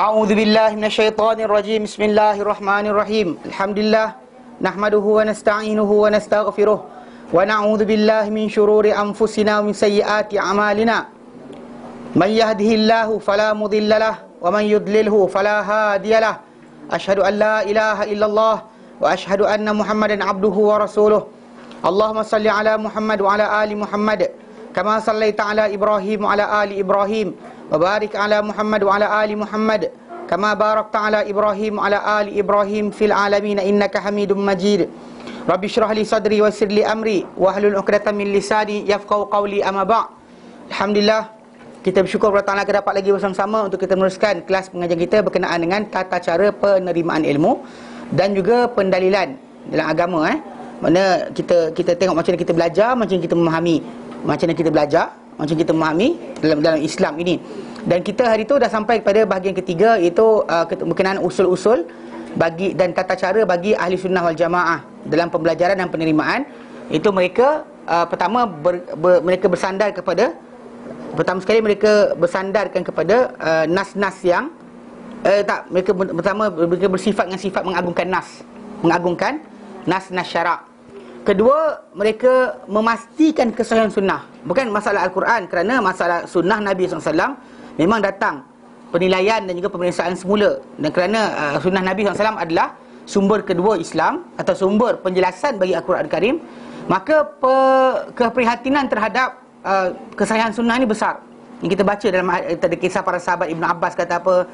A'udzu billahi minasyaitonir rajim. Bismillahirrahmanirrahim. Alhamdulillah nahmaduhu wa nasta'inuhu wa nastaghfiruh wa na'udzu billahi min syururi anfusina wa min sayyiati a'malina. Man yahdihillahu fala mudhillalah wa man yudlilhu fala hadiyalah. Asyhadu an la ilaha illallah wa asyhadu anna Muhammadan abduhu wa rasuluh. Allahumma salli ala Muhammad wa ala ali Muhammad kama sallaita ala Ibrahim wa ala ali Ibrahim. Wabarik ala Muhammad wa ala ali Muhammad kama barakta ala Ibrahim wa ala ali Ibrahim fil alamin innaka Hamidum Majid. Rabbi shrah li sadri wa yassir li amri wa hlul 'uqdatam min lisani yafqahu qawli, amma ba'. Alhamdulillah, kita bersyukur kepada Allah kita dapat lagi bersama-sama untuk kita meneruskan kelas pengajian kita berkenaan dengan tata cara penerimaan ilmu dan juga pendalilan dalam agama. Mana kita tengok macam mana kita belajar, macam mana kita memahami, macam mana kita belajar, macam kita memahami dalam Islam ini. Dan kita hari itu dah sampai kepada bahagian ketiga, iaitu berkenaan usul-usul bagi dan tata cara bagi ahli sunnah wal jamaah dalam pembelajaran dan penerimaan. Itu mereka pertama mereka bersandar kepada, pertama sekali mereka bersandarkan kepada nas-nas yang mereka bersifat dengan sifat mengagungkan nas syarak. Kedua, mereka memastikan kesahihan sunnah. Bukan masalah Al-Quran, kerana masalah sunnah Nabi SAW memang datang penilaian dan juga pemeriksaan semula. Dan kerana sunnah Nabi SAW adalah sumber kedua Islam atau sumber penjelasan bagi Al-Quran Karim, maka keprihatinan terhadap kesahihan sunnah ini besar. Yang kita baca dalam kisah para sahabat, Ibn Abbas kata apa,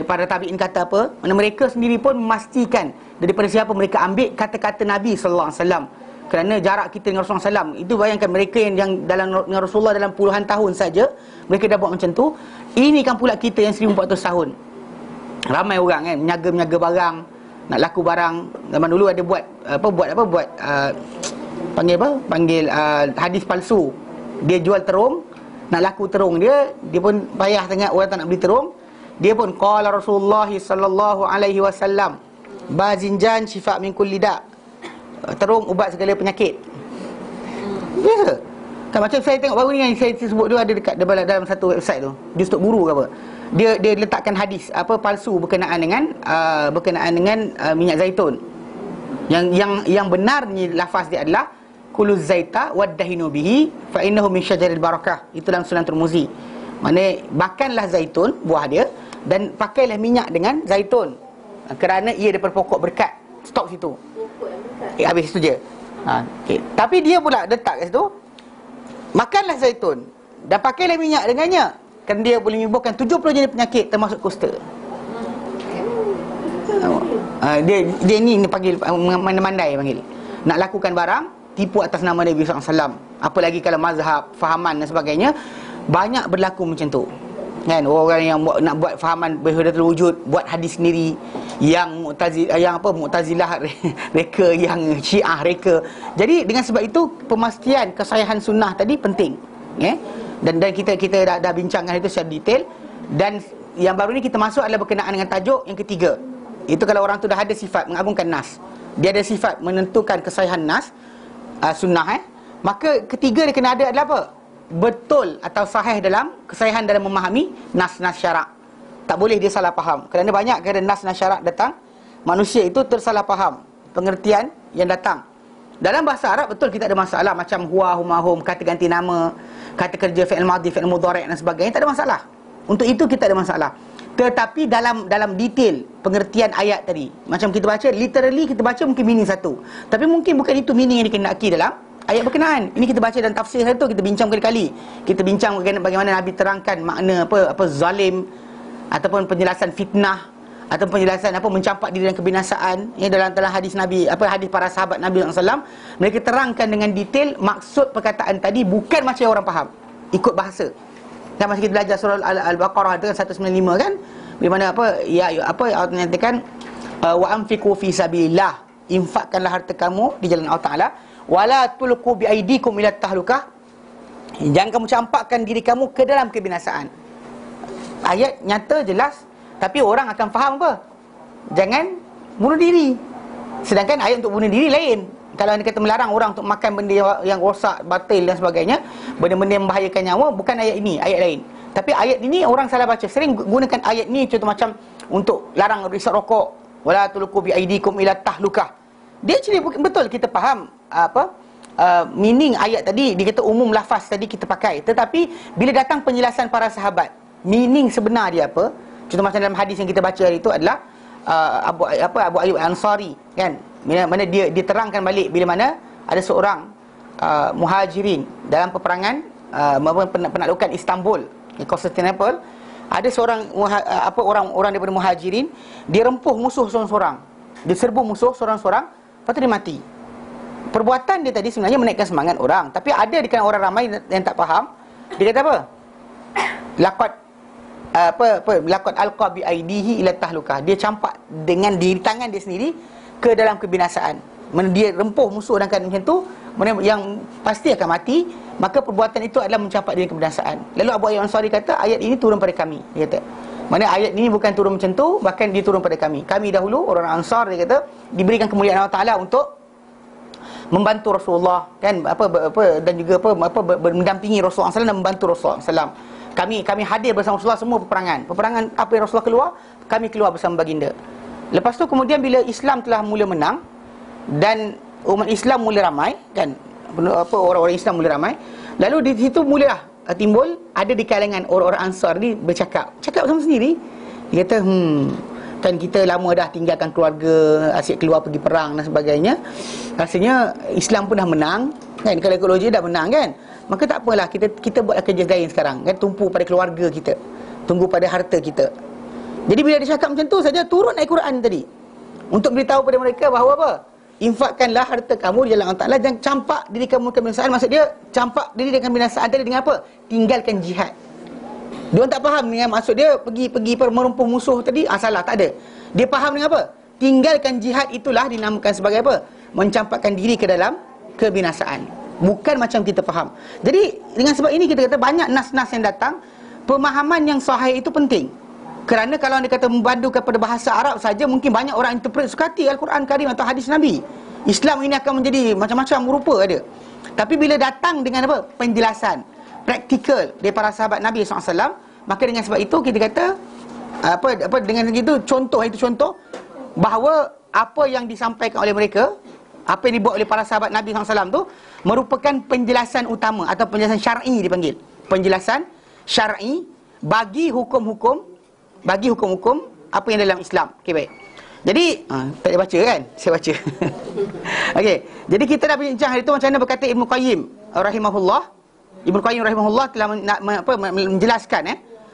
para tabi'in kata apa, mana mereka sendiri pun memastikan daripada siapa mereka ambil kata-kata Nabi SAW. Kerana jarak kita dengan Rasulullah SAW, itu bayangkan mereka yang dengan Rasulullah dalam puluhan tahun saja, mereka dah buat macam tu. Ini kan pula kita yang 1400 tahun. Ramai orang kan menyaga barang, nak laku barang. Zaman dulu ada panggil hadis palsu. Dia jual terung, nak laku terung dia pun payah sangat, orang tak nak beli terung. Dia pun qala Rasulullah sallallahu alaihi wasallam bazinjan syifa min kulli da', terung ubat segala penyakit. Ya. Kan macam saya tengok baru ni yang saya sebut tu ada dekat dalam satu website tu, Juz Tok Guru ke apa. Dia letakkan hadis palsu berkenaan dengan minyak zaitun. Yang benarnya lafaz dia adalah kullu zaita waddahinu bihi fa innahu min syajaril barakah. Itu dalam Sunan Tirmizi. Maksudnya bakanlah zaitun, buah dia, dan pakailah minyak dengan zaitun, kerana ia daripada pokok berkat. Stop situ. Habis itu je. Okay. Tapi dia pula letak kat situ, makanlah zaitun dan pakailah minyak dengannya, kerana dia boleh menyembuhkan 70 jenis penyakit termasuk kusta. Dia ni panggil mandai panggil. Nak lakukan barang, tipu atas nama Nabi SAW. Apalagi kalau mazhab, fahaman dan sebagainya, banyak berlaku macam tu. Kan, orang yang nak buat fahaman wahdatul wujud, buat hadis sendiri, yang Mu'tazilah reka, yang Syiah reka. Jadi dengan sebab itu pemastian kesahihan sunnah tadi penting. Dan kita dah bincangkan itu secara detail. Dan yang baru ni kita masuk adalah berkenaan dengan tajuk yang ketiga. Itu kalau orang tu dah ada sifat mengagungkan nas, dia ada sifat menentukan kesahihan nas sunnah, maka ketiga dia kena ada adalah apa? Betul atau sahih dalam kesahihan dalam memahami nas-nas syarak. Tak boleh dia salah faham. Kerana banyak nas-nas syarak datang, manusia itu tersalah faham pengertian yang datang. Dalam bahasa Arab betul kita ada masalah, macam huwa, huma, hum, kata ganti nama, kata kerja, fi'il madhi, fi'il mudhari' dan sebagainya, tak ada masalah. Untuk itu kita ada masalah. Tetapi dalam detail pengertian ayat tadi, macam kita baca literally, kita baca mungkin meaning satu, tapi mungkin bukan itu meaning yang dikehendaki dalam ayat berkenaan. Ini kita baca dan tafsir itu kita bincang berkali-kali. Kita bincang bagaimana Nabi terangkan makna apa zalim, ataupun penjelasan fitnah, ataupun penjelasan mencampak diri dan kebinasaan. Ini dalam hadis Nabi, hadis para sahabat Nabi SAW, mereka terangkan dengan detail maksud perkataan tadi, bukan macam orang faham ikut bahasa. Kan masa kita belajar surah Al-Baqarah itu kan 195 kan, di mana Allah menyatakan wa anfiqu fi sabilillah, infakkanlah harta kamu di jalan Allah Taala, wala tulqu bi aidikum ila tahlukah, jangan kamu campakkan diri kamu ke dalam kebinasaan. Ayat nyata jelas, tapi orang akan faham apa? Jangan bunuh diri. Sedangkan ayat untuk bunuh diri lain. Kalau anda kata melarang orang untuk makan benda yang rosak, batil dan sebagainya, benda-benda yang membahayakan nyawa, bukan ayat ini, ayat lain. Tapi ayat ini orang salah baca. Sering gunakan ayat ni contoh macam untuk larang risau rokok, wala tulqu bi aidikum ila tahlukah. Dia actually betul kita faham meaning ayat tadi. Dia kata umum lafaz tadi kita pakai, tetapi bila datang penjelasan para sahabat, meaning sebenar dia apa? Contoh macam dalam hadis yang kita baca hari itu adalah Abu Ayyub Ansari, kan? Mana dia terangkan balik bila mana ada seorang muhajirin dalam peperangan penaklukan Istanbul, Constantinople. Ada seorang orang daripada muhajirin, dia rempuh musuh seorang-seorang, dia serbu musuh seorang-seorang, lepas tu dia mati. Perbuatan dia tadi sebenarnya menaikkan semangat orang, tapi ada di kalangan orang ramai yang tak faham. Dia kata apa? Laqad alqa bi aidihi ila tahlukah. Dia campak dengan diri tangan dia sendiri ke dalam kebinasaan. Dia rempuh musuh dalam keadaan macam tu, yang pasti akan mati, maka perbuatan itu adalah mencampak diri kebinasaan. Lalu Abu Ayyub Ansari kata, ayat ini turun pada kami. Dia kata, mana ayat ini bukan turun macam tu, bahkan dia turun pada kami. Kami dahulu orang Ansar, dia kata, diberikan kemuliaan Allah Taala untuk membantu Rasulullah, kan, dan juga mendampingi Rasulullah SAW dan membantu Rasulullah SAW. Kami hadir bersama Rasulullah semua peperangan apa yang Rasulullah keluar, kami keluar bersama baginda. Lepas tu kemudian bila Islam telah mula menang dan umat Islam mula ramai, kan, orang-orang Islam mula ramai, lalu di situ mulalah timbul ada di kalangan orang-orang Ansar ni cakap sama sendiri. Dia kata, kan kita lama dah tinggalkan keluarga, asyik keluar pergi perang dan sebagainya. Rasanya Islam pun dah menang, kan, kalau ekologi dah menang, kan. Maka tak apalah, kita buatlah kerja lain sekarang, kan, tumpu pada keluarga kita, tunggu pada harta kita. Jadi bila dia cakap macam tu saja, turun ayat Quran tadi untuk beritahu pada mereka bahawa apa? Infakkanlah harta kamu di jalan Allah Ta'ala, dan campak diri kamu ke binasaan. Maksud dia, campak diri dengan binasaan tadi dengan apa? Tinggalkan jihad. Dia tak faham dengan maksud dia pergi merumpuh musuh tadi. Salah, tak ada. Dia faham dengan apa? Tinggalkan jihad itulah dinamakan sebagai apa? Mencampakkan diri ke dalam kebinasaan. Bukan macam kita faham. Jadi dengan sebab ini kita kata banyak nas-nas yang datang, pemahaman yang sahih itu penting. Kerana kalau anda kata membandu kepada bahasa Arab saja, mungkin banyak orang interpret suka hati Al-Quran Karim atau hadis Nabi. Islam ini akan menjadi macam-macam rupa ada. Tapi bila datang dengan apa? Penjelasan praktikal dari para sahabat Nabi SAW, maka dengan sebab itu kita kata dengan begitu contoh bahawa apa yang disampaikan oleh mereka, apa yang dibuat oleh para sahabat Nabi SAW tu merupakan penjelasan utama atau penjelasan syar'i dipanggil. Penjelasan syar'i bagi hukum-hukum apa yang dalam Islam. Okey, baik. Jadi tak boleh baca, kan? Saya baca. Okey. Jadi kita dah bincang hari tu macam mana berkata Ibnu Qayyim rahimahullah. Ibnu Qayyim rahimahullah telah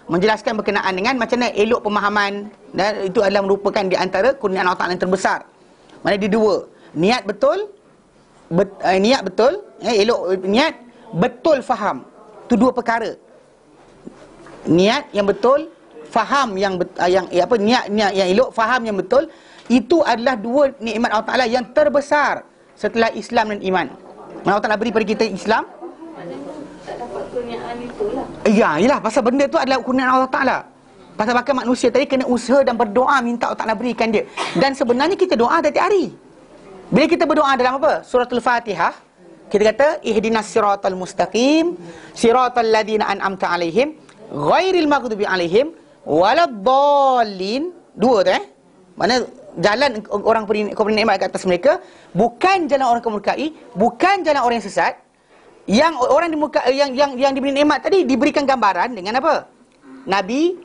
menjelaskan berkenaan dengan macam mana elok pemahaman, dan itu adalah merupakan di antara kurniaan Allah Taala yang terbesar. Mana dia dua, niat betul, elok niat, betul faham. Itu dua perkara. Niat yang betul, faham niat yang elok, faham yang betul, itu adalah dua nikmat Allah Taala yang terbesar setelah Islam dan iman. Allah Taala beri pada kita Islam. Tak dapat kurniaan itulah. Ya, yalah, pasal benda tu adalah kurniaan Allah Taala. Pasal bahkan manusia tadi kena usaha dan berdoa minta Allah Taala berikan dia. Dan sebenarnya kita doa tiap hari. Bila kita berdoa dalam apa? Suratul Fatihah, kita kata ihdinas siratal mustaqim, siratal ladzina an'amta 'alaihim, ghairil maghdubi 'alaihim waladdallin. Dua tu mana jalan orang kau beri nikmat ke atas mereka, bukan jalan orang kemurkai, bukan jalan orang yang sesat. Yang orang yang diberi nikmat tadi diberikan gambaran dengan apa? Nabi,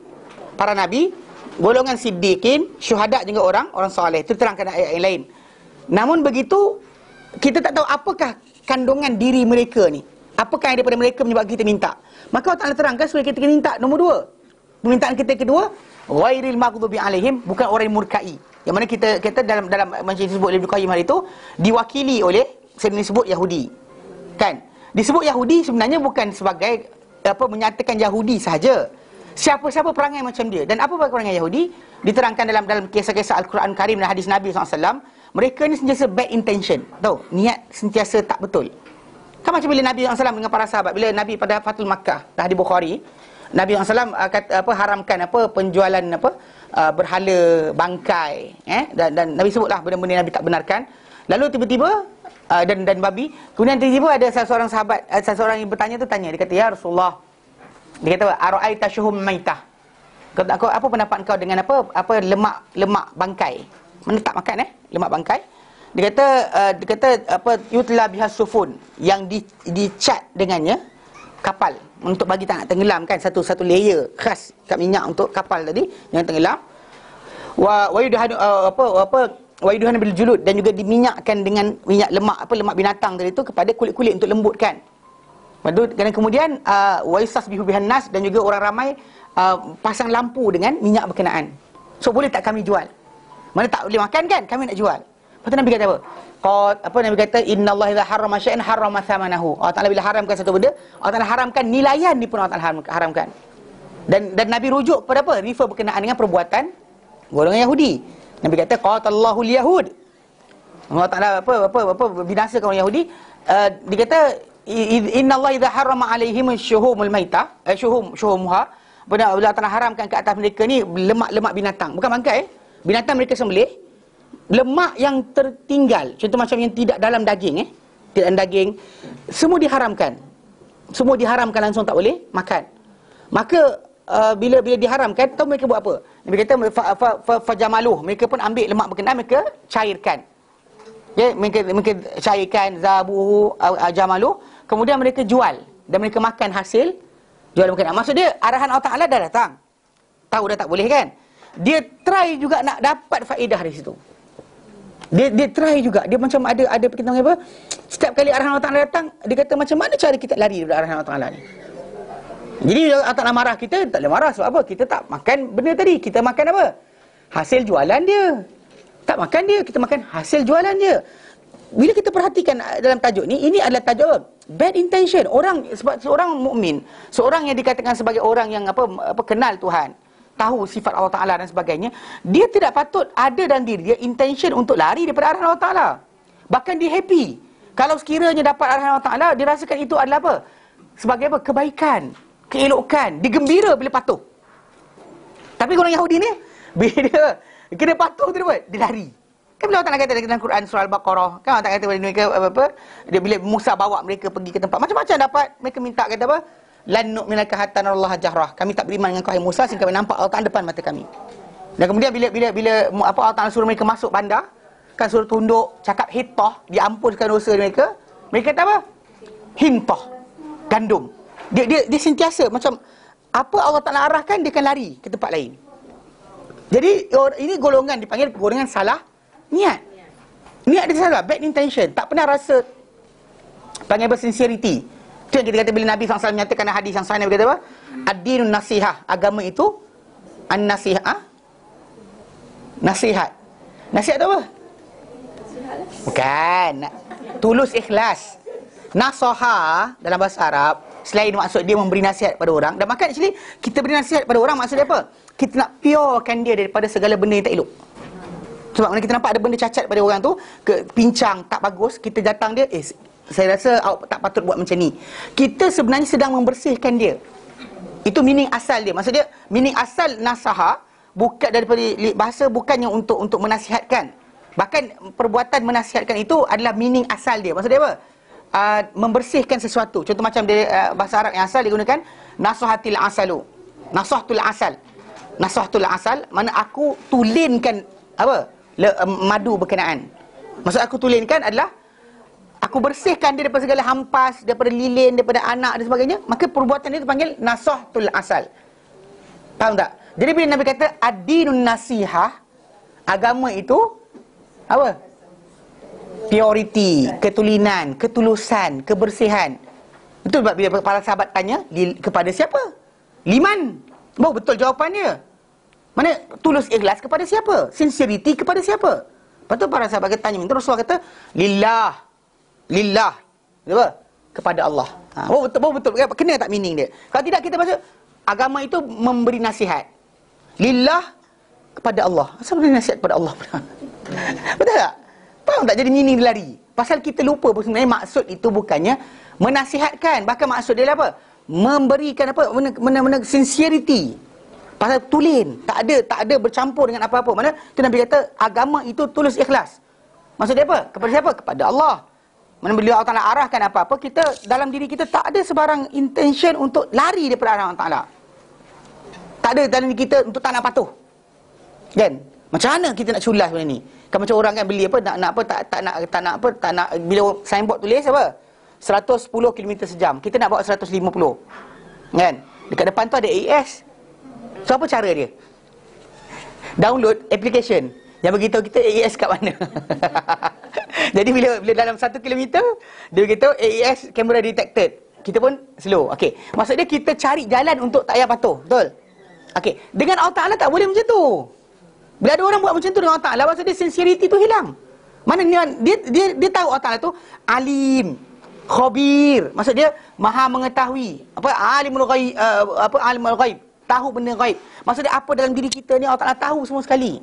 para nabi, golongan siddiqin, syuhada juga orang soleh. Itu terangkan ayat yang lain. Namun begitu, kita tak tahu apakah kandungan diri mereka ni. Apakah yang daripada mereka menyebabkan kita minta. Maka Allah Ta'ala terangkan supaya kita minta. Nombor dua, permintaan kita kedua, ghairil maghdubi alaihim, bukan orang yang murkai. Yang mana kita dalam macam disebut oleh Ibnu Qayyim hari itu, diwakili oleh disebut Yahudi. Kan? Disebut Yahudi sebenarnya bukan sebagai menyatakan Yahudi sahaja. Siapa-siapa perangai macam dia. Dan apa perangai Yahudi? Diterangkan dalam kisah-kisah Al-Quran Karim dan hadis Nabi SAW. Mereka ni sentiasa bad intention. Tahu? Niat sentiasa tak betul. Kan macam bila Nabi SAW dengan para sahabat, bila Nabi pada Fathul Makkah, dah di Bukhari, Nabi SAW haramkan penjualan berhala bangkai, dan Nabi sebutlah benda-benda Nabi tak benarkan. Lalu tiba-tiba dan babi. Kemudian tiba-tiba ada seorang sahabat, seorang yang bertanya tu tanya, dia kata, ya Rasulullah, Dia kata ara'aita syuhum maitah. Kau apa pendapat kau dengan apa lemak bangkai? Mana tak makan lemak bangkai? Dia kata apa yutla bihas sufun, yang dicat dengannya kapal untuk bagi tak nak tenggelam kan, satu layer khas kat minyak untuk kapal tadi yang tenggelam. Wa yuduhan bil julud, dan juga diminyakkan dengan minyak lemak binatang tadi tu kepada kulit-kulit untuk lembutkan. Dan kemudian wa yustasbihu bihan nas, dan juga orang ramai pasang lampu dengan minyak berkenaan. So boleh tak kami jual? Mana tak boleh makan kan, kami nak jual. Lepas tu Nabi kata apa? Nabi kata innallaha idza harrama syai'an harrama thamanahu. Allah Taala bila haramkan satu benda, Allah Taala haramkan nilaian ni pun Allah Taala haramkan. Dan Nabi rujuk kepada apa? Refer berkenaan dengan perbuatan golongan Yahudi. Nabi kata qatallahu al-yahud. Allah Taala apa binasakan orang Yahudi. Dia kata innallaha idza harrama alaihim syuhumul maitah, syuhumha. Bila Allah Taala haramkan ke atas mereka ni lemak binatang, bukan bangkai, binatang mereka sembelih, lemak yang tertinggal, contoh macam yang tidak dalam daging tidak dalam daging, semua diharamkan langsung, tak boleh makan. Maka bila diharamkan, tahu mereka buat apa? Nabi kata fajamaluh, mereka pun ambil lemak berkenaan, mereka cairkan. Mereka cairkan, zabuhu, jamaluh, kemudian mereka jual dan mereka makan hasil jual berkenaan. Maksud dia arahan Allah Taala dah datang, tahu dah tak boleh kan, dia try juga nak dapat faedah dari situ. Dia try juga. Dia macam ada kita panggil apa? Setiap kali arahan Allah Taala datang, dia kata macam mana cara kita lari daripada arahan Allah Taala ni. Jadi Allah Taala marah kita, tak boleh marah sebab apa? Kita tak makan benda tadi. Kita makan apa? Hasil jualan dia. Tak makan dia, kita makan hasil jualan dia. Bila kita perhatikan dalam tajuk ni, ini adalah tajuk apa? Bad intention. Sebab seorang mukmin, seorang yang dikatakan sebagai orang yang kenal Tuhan, tahu sifat Allah Ta'ala dan sebagainya, dia tidak patut ada dalam diri dia intention untuk lari daripada arahan Allah Ta'ala. Bahkan dia happy kalau sekiranya dapat arahan Allah Ta'ala, dia rasakan itu adalah apa? Sebagai apa? Kebaikan, keelokan. Dia gembira bila patuh. Tapi orang Yahudi ni, bila dia kena patuh tu dia lari. Kan bila Allah Ta'ala kata dalam Quran surah Al-Baqarah, kan Allah Ta'ala kata mereka dia bila Musa bawa mereka pergi ke tempat macam-macam dapat, mereka minta kata apa? Lan nu'minaka hatta narallaha jahrah. Kami tak beriman dengan kau hai Musa sehingga kami nampak Allah Ta'ala depan mata kami. Dan kemudian bila Allah Ta'ala suruh mereka masuk bandar, kan suruh tunduk, cakap hittah, diampunkan dosa mereka. Mereka kata apa? Hintah, gandum. Dia sentiasa macam apa Allah Ta'ala arahkan, dia akan lari ke tempat lain. Jadi ini golongan dipanggil golongan salah niat. Niat dia salah, bad intention, tak pernah rasa panggil sincerity. Itu yang kita kata bila Nabi SAW menyatakan hadis yang sahih, Nabi kata apa? Ad-dinun nasihah, agama itu an-nasihah, nasihat. Nasihat tu apa? Bukan, tulus ikhlas. Nasaha dalam bahasa Arab, selain maksud dia memberi nasihat pada orang, dan maka actually kita beri nasihat pada orang, maksud dia apa? Kita nak purekan dia daripada segala benda yang tak elok. Sebab bila kita nampak ada benda cacat pada orang tu, pincang, tak bagus, kita datang dia, saya rasa awak tak patut buat macam ni. Kita sebenarnya sedang membersihkan dia. Itu meaning asal dia. Maksud dia, meaning asal nasaha bukan daripada bahasa, bukannya untuk menasihatkan. Bahkan perbuatan menasihatkan itu adalah meaning asal dia. Maksud dia apa? Membersihkan sesuatu. Contoh macam dia, bahasa Arab yang asal digunakan nasahatil asalu. Nasahtul asal. Nasahtul asal, mana aku tulinkan apa? Madu berkenaan. Maksud aku tulinkan adalah aku bersihkan dia daripada segala hampas, daripada lilin, daripada anak dan sebagainya. Maka perbuatan dia dipanggil nasahtul asal. Faham tak? Jadi bila Nabi kata ad-dinun nasihah, agama itu apa? Purity, ketulinan, ketulusan, kebersihan. Itu sebab bila para sahabat tanya, kepada siapa? Liman. Oh, betul jawapan dia. Mana tulus ikhlas kepada siapa? Sincerity kepada siapa? Lepas tu para sahabat tanya, minta Rasulullah kata lillah. Lillah. Apa? Kepada Allah. Betul. Kena tak meaning dia? Kalau tidak, kita baca agama itu memberi nasihat. Lillah, kepada Allah. Asal beri nasihat kepada Allah? Betul tak? Faham tak jadi meaning dia lari? Pasal kita lupa sebenarnya maksud itu bukannya menasihatkan. Bahkan maksud dia apa? Memberikan apa? Mana sincerity. Pasal tulen. Tak ada bercampur dengan apa-apa. Mana? Itu Nabi kata agama itu tulus ikhlas. Maksud dia apa? Kepada siapa? Kepada Allah. mana bila Allah Ta'ala arahkan apa-apa, kita dalam diri kita tak ada sebarang intention untuk lari daripada arahan Allah Ta'ala. Tak ada dalam diri kita untuk tak nak patuh. Kan? Macam mana kita nak culas benda ni? Kan macam orang kan beli apa, nak apa, tak nak, bila signboard tulis apa? 110 km sejam. Kita nak bawa 150. Kan? Dekat depan tu ada AES. So apa cara dia? Download application yang beritahu kita AES kat mana. Jadi bila dalam 1 km dia beritahu AES camera detected, kita pun slow. Okey. Maksud dia kita cari jalan untuk tak payah patuh. Betul? Okey. Dengan Allah Ta'ala tak boleh macam tu. Bila ada orang buat macam tu dengan Allah Ta'ala, maksud dia sincerity tu hilang. Mana dia tahu Allah Ta'ala tu alim, khabir. Maksud dia maha mengetahui. Apa alimul ghaib, alimul ghaib, tahu benda ghaib. Maksud dia apa dalam diri kita ni Allah Ta'ala tahu semua sekali.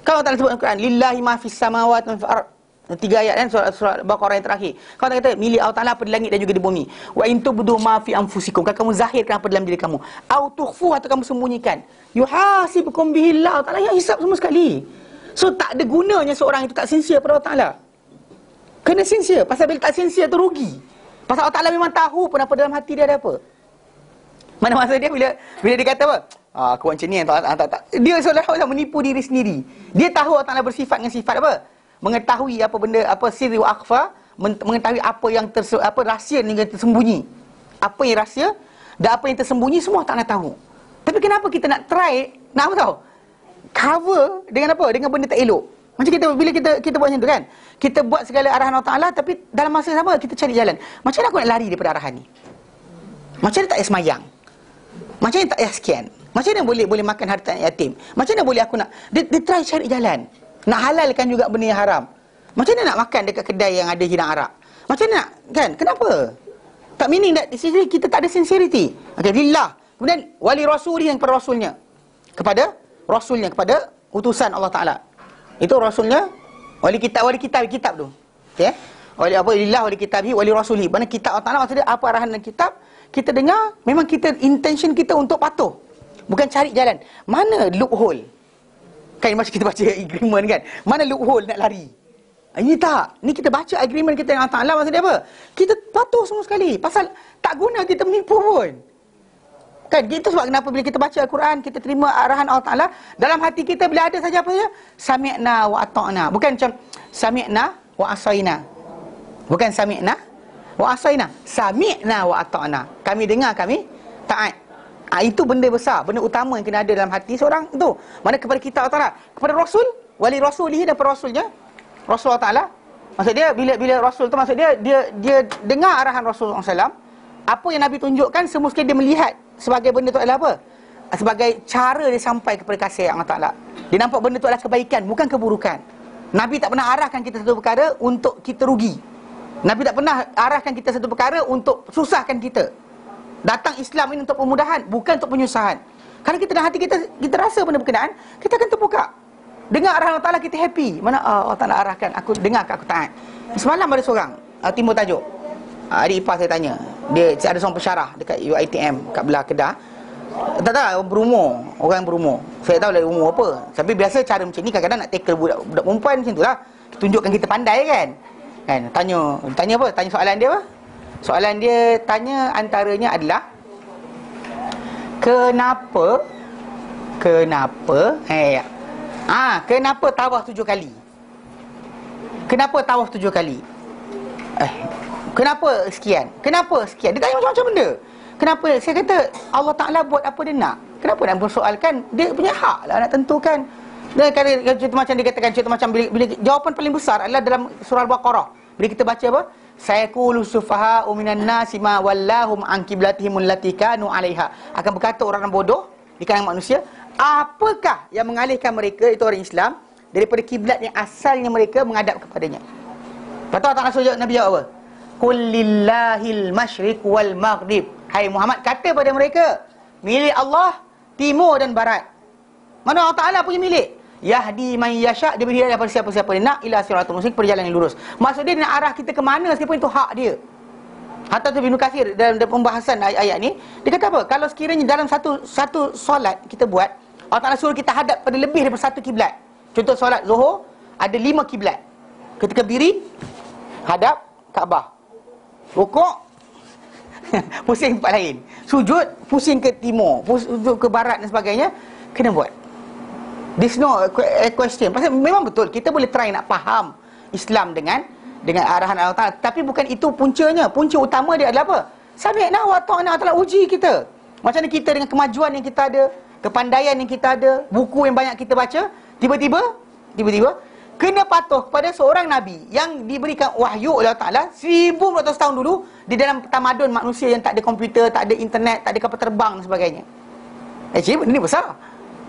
Kalau Allah Ta'ala sebut dalam Quran, lillahi ma fis samawati wa fil ard. 3 ayat kan, surat Baqarah yang terakhir. Kalau Allah kata milik Allah Ta'ala apa di langit dan juga di bumi. Wa in tubdu ma fi anfusikum, kalau kamu zahirkan apa dalam diri kamu, au tukhfu, atau kamu sembunyikan, yuhasibukum bihi Allah Ta'ala, yang hisap semua sekali. So tak ada gunanya seorang itu tak sincere pada Allah Ta'ala. Kena sincere. Pasal bila tak sincere tu rugi. Pasal Allah Ta'ala memang tahu pun apa dalam hati dia ada apa. Mana maksud dia bila dia kata apa? Aku macam ni, tak. Dia seolah-olah menipu diri sendiri. Dia tahu Allah Ta'ala bersifat dengan sifat apa? Mengetahui apa benda, apa sirri wa akhfa, mengetahui apa yang rahsia yang tersembunyi. Apa yang rahsia dan apa yang tersembunyi semua tak nak tahu. Tapi kenapa kita nak try, nak apa tahu? Cover dengan apa? Dengan benda tak elok. Macam kita bila kita buat macam tu kan. Kita buat segala arahan Allah Ta'ala, tapi dalam masa yang sama kita cari jalan. Macam mana aku nak lari daripada arahan ni? Macam mana tak payah semayang? Macam mana tak payah sekian? Macam mana boleh makan harta yatim? Macam mana boleh aku nak dia try cari jalan. Nak halalkan juga benda yang haram. Macam mana nak makan dekat kedai yang ada hidang arak? Macam mana nak, kan? Kenapa? Tak meaning that di sini kita tak ada sincerity. Okey, lillah. Kemudian wali rasulih, yang kepada rasulnya. Kepada rasulnya, kepada utusan Allah Ta'ala. Itu rasulnya, wali kitab tu. Okey? Wali apa? Lillah, wali kitabhi, wali rasulih. Mana kitab Allah Ta'ala, maksudnya apa arahan dalam kitab, kita dengar, memang kita intention kita untuk patuh. Bukan cari jalan. Mana loophole? Kan macam kita baca agreement kan. Mana loophole nak lari? Ini tak. Ni kita baca agreement kita dengan Allah Ta'ala, maksud dia apa? Kita patuh semua sekali. Pasal tak guna kita menipu pun. Kan itu sebab kenapa bila kita baca Al-Quran, kita terima arahan Allah Ta'ala, dalam hati kita bila ada saja apa saja, sami'na wa ata'na. Bukan macam sami'na wa asaina. Bukan sami'na wa asaina. Sami'na wa ata'na. Kami dengar, kami taat. Itu benda besar, benda utama yang kena ada dalam hati seorang itu. Mana kepada kita Allah Ta'ala, kepada Rasul, wali rasulihi, dan kepada Rasulnya, Rasul Allah Ta'ala. Maksud dia, bila Rasul tu, maksud dia dengar arahan Rasulullah SAW. Apa yang Nabi tunjukkan, semua sekali dia melihat sebagai benda tu adalah apa? Sebagai cara dia sampai kepada kasih Allah Ta'ala. Dia nampak benda tu adalah kebaikan, bukan keburukan. Nabi tak pernah arahkan kita satu perkara untuk kita rugi. Nabi tak pernah arahkan kita satu perkara untuk susahkan kita. Datang Islam ini untuk pemudahan, bukan untuk penyusahan. Kalau kita dalam hati kita rasa benda berkenaan, kita akan terbuka. Dengar arahan Allah Ta'ala, kita happy. Mana Allah Ta'ala arahkan, aku dengar, aku taat. Semalam ada seorang, Timur Tajuk. Adik ipar saya tanya. Dia ada seorang pensyarah dekat UiTM, kat belah Kedah. Tak, orang berumur. Saya tahu dari umur apa. Tapi biasa cara macam ni, kadang-kadang nak tackle budak perempuan macam tu lah. Tunjukkan kita pandai kan. Tanya apa? Tanya soalan dia apa? Soalan dia tanya antaranya adalah kenapa tawaf 7 kali? Kenapa tawaf 7 kali? Kenapa sekian? Dia tanya macam-macam benda. Kenapa? Saya kata Allah Ta'ala buat apa dia nak. Kenapa nak bersoalkan? Dia punya hak lah nak tentukan. Dan contoh macam dia katakan, contoh macam bila jawapan paling besar adalah dalam surah Al-Baqarah. Bila kita baca apa? Sayaqulu sufaha'u minan nasi ma wallahum an qiblatihim allati kanu 'alaiha. Akan berkata orang bodoh di kalangan manusia, apakah yang mengalihkan mereka, itu orang Islam, daripada kiblat yang asalnya mereka menghadap kepadanya. Lepas tu Allah Ta'ala suruh Nabi jawab apa? Qul lillahil masyriq wal maghrib. Hai Muhammad, kata pada mereka, milik Allah timur dan barat. Mana Allah Ta'ala punya milik? Yahdi man yasha', dia beri hidayah kepada siapa-siapa dia nak, ila siratal mustaqim, perjalanan yang lurus. Maksud dia nak arah kita ke mana sekalipun itu hak dia. Hatta tu Ibnu Katsir dalam pembahasan ayat ni, dia kata apa? Kalau sekiranya dalam satu solat kita buat, Allah Ta'ala suruh kita hadap pada lebih daripada satu kiblat. Contoh solat Zuhur ada 5 kiblat. Ketika berdiri hadap Kaabah. Rukuk, pusing tempat lain. Sujud, pusing ke timur, sujud ke barat dan sebagainya. Kena buat. There's no question. Pasal memang betul, kita boleh try nak faham Islam dengan arahan Allah Ta'ala. Tapi bukan itu puncanya. Punca utama dia adalah apa? Sami'na wa ata'na. Allah Ta'ala uji kita. Macam mana kita dengan kemajuan yang kita ada, kepandaian yang kita ada, buku yang banyak kita baca, tiba-tiba kena patuh kepada seorang Nabi yang diberikan wahyu oleh Allah Ta'ala 1400 tahun dulu di dalam tamadun manusia yang tak ada komputer, tak ada internet, tak ada kapal terbang dan sebagainya. Actually benda ni besar.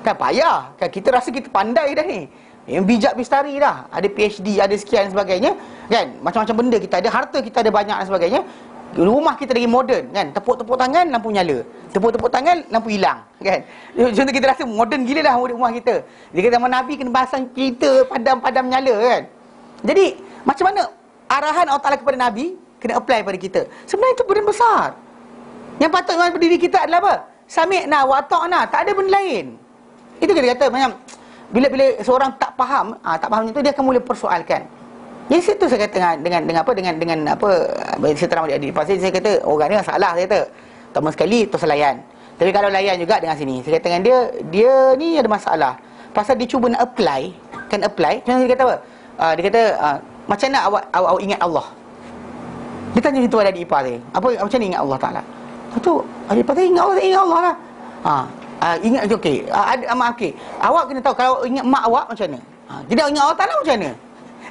Kan payah. Kan kita rasa kita pandai dah ni. Yang bijak bistari dah. Ada PhD, ada sekian dan sebagainya. Kan? Macam-macam benda kita ada. Harta kita ada banyak dan sebagainya. Rumah kita lagi moden. Kan? Tepuk-tepuk tangan, lampu nyala. Tepuk-tepuk tangan, lampu hilang. Kan? Contoh kita rasa moden gila dah rumah kita. Dia kata zaman Nabi kena pasang kereta padam-padam nyala. Kan? Jadi, macam mana arahan Allah Ta'ala kepada Nabi kena apply pada kita. Sebenarnya itu benda besar. Yang patut pada diri kita adalah apa? Sami'na wa ata'na. Tak ada benda lain. Itu kita kata macam bila seorang tak faham macam tu, dia akan mula persoalkan. Jadi situ saya kata dengan apa saya terang adik-adik pasal saya kata orang ni salah, saya kata pertama sekali terus layan. Tapi kalau layan juga dengan sini, saya kata dengan dia ni ada masalah pasal dia cuba nak apply. Macam dia kata apa? Dia kata macam mana awak ingat Allah? Dia tanya itu ada adik ipar saya. Macam ni ingat Allah Ta'ala? Tu adik ipar saya ingat Allah lah. Ingat okey. Okey. Awak kena tahu kalau ingat mak awak macam mana. Jadi ingat Allah Ta'ala macam mana?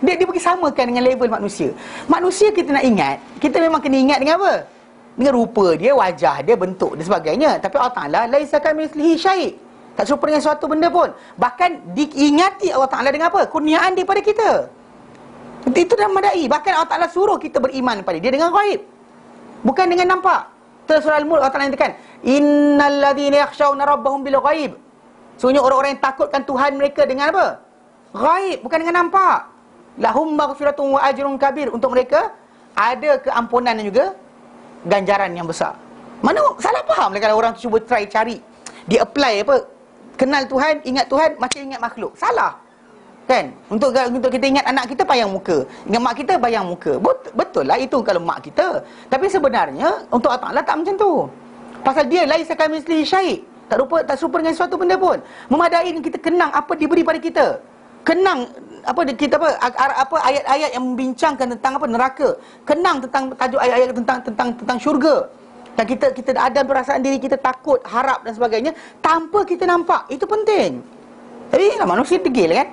Dia bagi samakan dengan level manusia. Manusia kita nak ingat, kita memang kena ingat dengan apa? Dengan rupa dia, wajah dia, bentuk dan sebagainya. Tapi Allah Ta'ala laisa kamitslihi syai'. Tak serupa dengan suatu benda pun. Bahkan diingati Allah Ta'ala dengan apa? Kurniaan daripada kita. Itu dah madai. Bahkan Allah Ta'ala suruh kita beriman kepada dia dengan ghaib. Bukan dengan nampak. Dalam surah Al-Mulk Allah Ta'ala nyatakan, innal ladzina yakhshawna rabbahum bil ghaib. Sebenarnya orang-orang yang takutkan Tuhan mereka dengan apa? Ghaib, bukan dengan nampak. Lahum maghfiratun wa ajrun kabir. Untuk mereka ada keampunan dan juga ganjaran yang besar. Mana salah faham lah kalau orang cuba try cari, dia apply apa? Kenal Tuhan, ingat Tuhan macam ingat makhluk. Salah. Kan? Untuk kita ingat anak kita bayang muka, ingat mak kita bayang muka. Betul lah itu kalau mak kita. Tapi sebenarnya untuk Allah Ta'ala tak macam tu. Pasal dia laisa kamitslihi syai'. Tak serupa dengan suatu benda pun. Memadai kita kenang apa diberi pada kita. Kenang apa ayat-ayat yang membincangkan tentang apa neraka. Kenang tentang tajuk ayat-ayat tentang syurga. Dan kita ada perasaan diri kita takut, harap dan sebagainya tanpa kita nampak. Itu penting. Tapi manusia degil kan.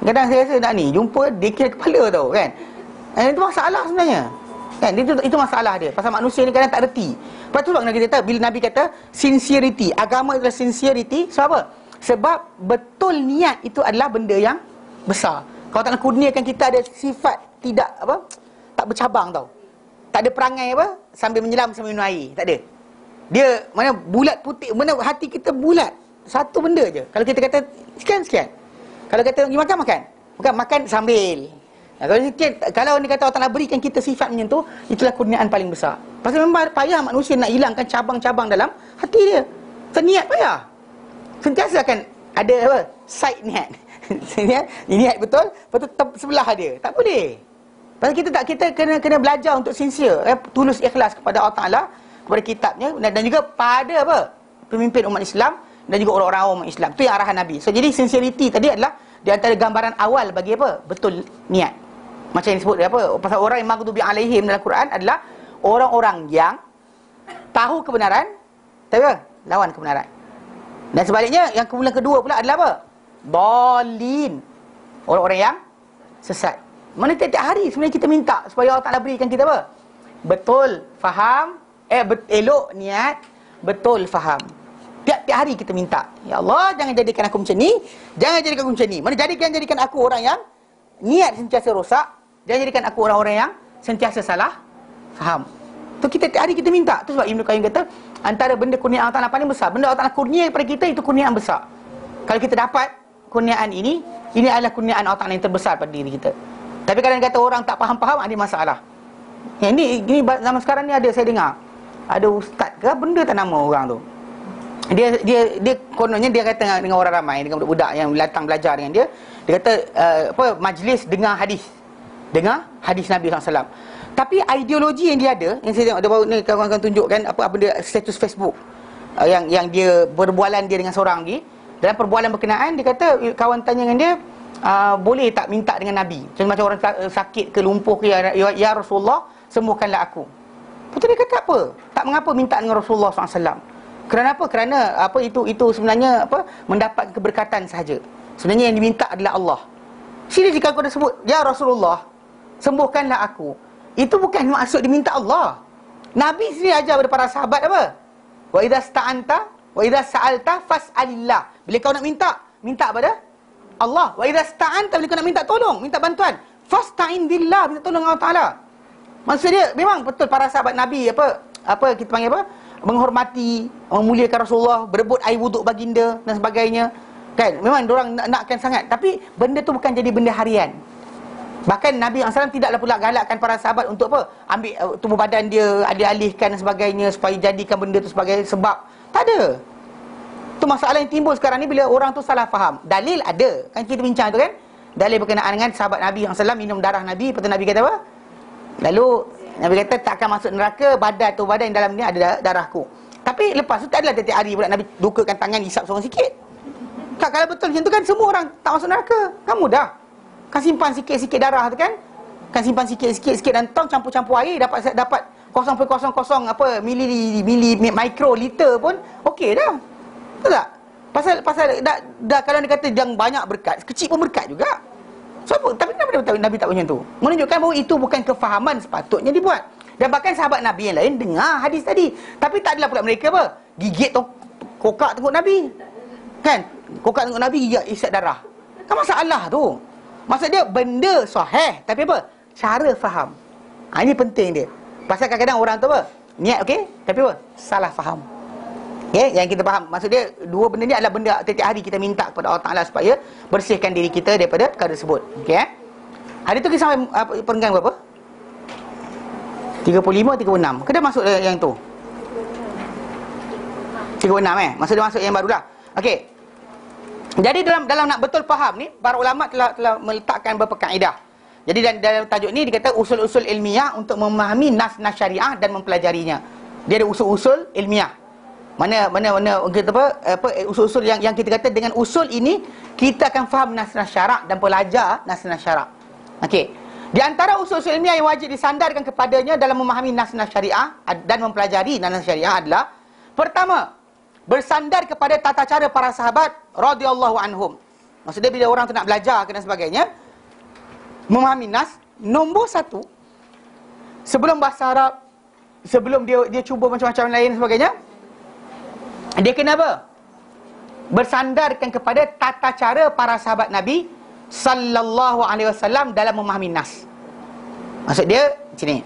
Kadang saya rasa nak ni jumpa dekil kepala tau kan. Itu masalah sebenarnya. Kan itu masalah dia. Pasal manusia ni kadang tak reti. Lepas tu Nabi kata, bila Nabi kata sincerity, agama adalah sincerity, sebab apa? Sebab betul niat itu adalah benda yang besar. Kalau tak nak kurniakan kita ada sifat tak bercabang tau. Tak ada perangai apa sambil menyelam sambil minum air, tak ada. Dia mana bulat putih, mana hati kita bulat. Satu benda je. Kalau kita kata sekian. Kalau kata pergi makan, bukan makan sambil. Kalau ni kata Allah Ta'ala berikan kita sifat macam tu, itulah kurniaan paling besar. Pasal memang payah manusia nak hilangkan cabang-cabang dalam hati dia. Niat payah. Sentiasa akan ada apa? Side niat. niat betul, sebelah dia. Tak boleh. Pasal kita kena belajar untuk sincere, tulus ikhlas kepada Allah Ta'ala, kepada kitabnya dan juga pada apa? Pemimpin umat Islam dan juga orang-orang awam Islam. Itu yang arahan Nabi. So jadi sincerity tadi adalah di antara gambaran awal bagi apa? Betul niat. Macam yang disebut apa? Pasal orang yang maghdubi alaihim dalam Quran adalah orang-orang yang tahu kebenaran tapi lawan kebenaran. Dan sebaliknya yang kemudian kedua pula adalah apa? Dhalin. Orang-orang yang sesat. Mana tiap-tiap hari sebenarnya kita minta supaya Allah Ta'ala berikan kita apa? Betul faham, elok niat, betul faham. Tiap-tiap hari kita minta, ya Allah jangan jadikan aku macam ni, jangan jadikan aku macam ni. Mana jadikan aku orang yang niat sentiasa rosak, jangan jadikan aku orang-orang yang sentiasa salah faham. Tu kita tiap hari kita minta. Tu sebab Ibn Qayyim kata antara benda kurniaan Allah Ta'ala paling besar, benda Allah Ta'ala kurnia kepada kita itu kurniaan besar. Kalau kita dapat kurniaan ini adalah kurniaan Allah Ta'ala yang terbesar pada diri kita. Tapi kalau kata orang tak faham-faham, ada masalah. Yang ini zaman sekarang ni ada saya dengar, ada ustaz ke benda tak nama orang tu. Dia kononnya dia kata dengan orang ramai, dengan budak-budak yang datang belajar dengan dia. Dia kata majlis dengar hadis Nabi SAW. Tapi ideologi yang dia ada, yang saya tengok dia baru ni kawan-kawan tunjukkan apa benda status Facebook yang dia perbualan dia dengan seorang lagi. Dalam perbualan berkenaan dia kata, kawan tanya dengan dia, boleh tak minta dengan Nabi? Macam orang sakit ke lumpuh ke, ya Rasulullah, sembuhkanlah aku. Betul, dia kata apa? Tak mengapa minta dengan Rasulullah SAW. Kerana apa? Kerana apa, itu sebenarnya apa, mendapat keberkatan sahaja. Sebenarnya yang diminta adalah Allah. Sini jika kau dah sebut, ya Rasulullah, sembuhkanlah aku, itu bukan maksud diminta Allah. Nabi sendiri ajar kepada para sahabat apa? Wa idza sta'anta wa idza sa'alta fas'alillah. Bila kau nak minta, minta pada Allah. Wa idza sta'anta, bila kau nak minta tolong, minta bantuan, fasta'in billah, minta tolong Allah Taala. Maksud dia memang betul para sahabat Nabi apa kita panggil apa? Menghormati, memuliakan Rasulullah, berebut air wuduk baginda dan sebagainya. Kan? Memang diorang nakkan sangat. Tapi benda tu bukan jadi benda harian. Bahkan Nabi SAW tidaklah pula galakkan para sahabat untuk apa? Ambil tubuh badan dia, alih-alihkan dan sebagainya, supaya jadikan benda tu sebagai sebab. Tak ada. Tu masalah yang timbul sekarang ni bila orang tu salah faham. Dalil ada. Kan kita bincang tu kan? Dalil berkenaan dengan sahabat Nabi SAW minum darah Nabi. Lepas tu Nabi kata apa? Lalu Nabi kata tak akan masuk neraka tubuh badan yang dalam ni ada darahku. Tapi lepas tu tak adalah tiap hari pula Nabi dukakan tangan hisap seorang sikit. Tak, kalau betul macam tu kan semua orang tak masuk neraka. Kamu dah kan simpan sikit-sikit darah tu kan? Kan simpan sikit-sikit dan tong campur-campur air dapat 0.00 apa mili mikroliter pun okey dah. Betul tak? Pasal dah kalau dia kata yang banyak berkat, kecil pun berkat juga. So, tapi kenapa Nabi tak macam tu? Menunjukkan bahawa itu bukan kefahaman sepatutnya dibuat. Dan bahkan sahabat Nabi yang lain dengar hadis tadi, tapi tak adalah pula mereka apa? Gigit kokak tengok Nabi. Kan? Kokak tengok Nabi gigit isap darah. Kan masalah tu. Maksud dia benda sahih, tapi apa? Cara faham. Ini penting dia. Pasal kadang-kadang orang tu apa? Niat okey, tapi apa? Salah faham. Okay? Yang kita faham. Maksud dia dua benda ni adalah benda setiap hari kita minta kepada Allah Ta'ala supaya bersihkan diri kita daripada perkara tersebut. Okey Hari tu kita sampai perenggan berapa? 35, 36. Kena masuk yang tu 36 Maksud dia masuk yang barulah. Okey. Jadi dalam nak betul faham ni, para ulama telah meletakkan beberapa kaedah. Jadi dalam tajuk ni dikata usul-usul ilmiah untuk memahami nas-nas syariah dan mempelajarinya. Dia ada usul-usul ilmiah. Mana kita apa usul-usul yang kita kata dengan usul ini kita akan faham nas-nas syarak dan belajar nas-nas syarak. Okey. Di antara usul-usul ilmiah yang wajib disandarkan kepadanya dalam memahami nas-nas syariah dan mempelajari nas-nas syariah adalah pertama, bersandar kepada tata cara para sahabat radhiyallahu anhum. Maksudnya bila orang tu nak belajar dan sebagainya, memahami nas, nombor satu, sebelum bahasa Arab, sebelum dia cuba macam-macam lain dan sebagainya, dia kena apa? Bersandarkan kepada tata cara para sahabat Nabi sallallahu alaihi wasallam dalam memahami nas. Maksud dia macam ni.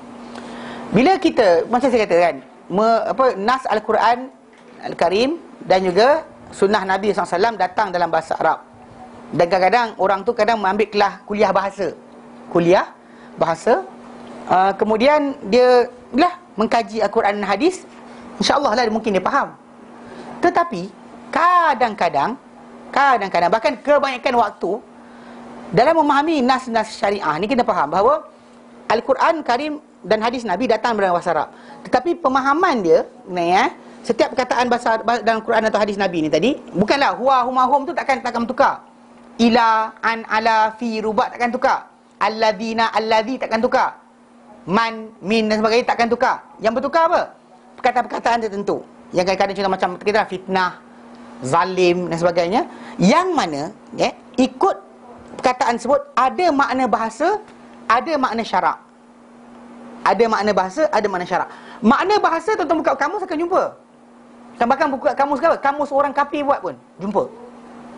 Bila kita macam saya kata kan, nas Al-Quran Al-Karim dan juga sunnah Nabi SAW datang dalam bahasa Arab. Dan kadang-kadang orang tu kadang mengambil kuliah bahasa. Kemudian dia mengkaji Al-Quran dan hadis, insya-Allah lah mungkin dia faham. Tetapi kadang-kadang bahkan kebanyakan waktu dalam memahami nas-nas syariah ni kita faham bahawa Al-Quran Karim dan hadis Nabi datang dalam bahasa Arab. Tetapi pemahaman dia setiap perkataan bahasa dalam Quran atau hadis Nabi ni tadi, bukanlah huwa huma hum tu takkan tukar. Ila, an, ala, fi, ruba takkan tukar. Alladzina, alladzi takkan tukar. Man, min dan sebagainya takkan tukar. Yang bertukar apa? Perkataan-perkataan tertentu. Yang kadang-kadang contoh macam kita fitnah, zalim dan sebagainya. Yang mana ikut perkataan tersebut ada makna bahasa, ada makna syarak. Ada makna bahasa, ada makna syarak. Makna bahasa tuan-tuan buka kamus akan jumpa. Dan bahkan buka kamus ke apa? Kamus orang kafir buat pun jumpa.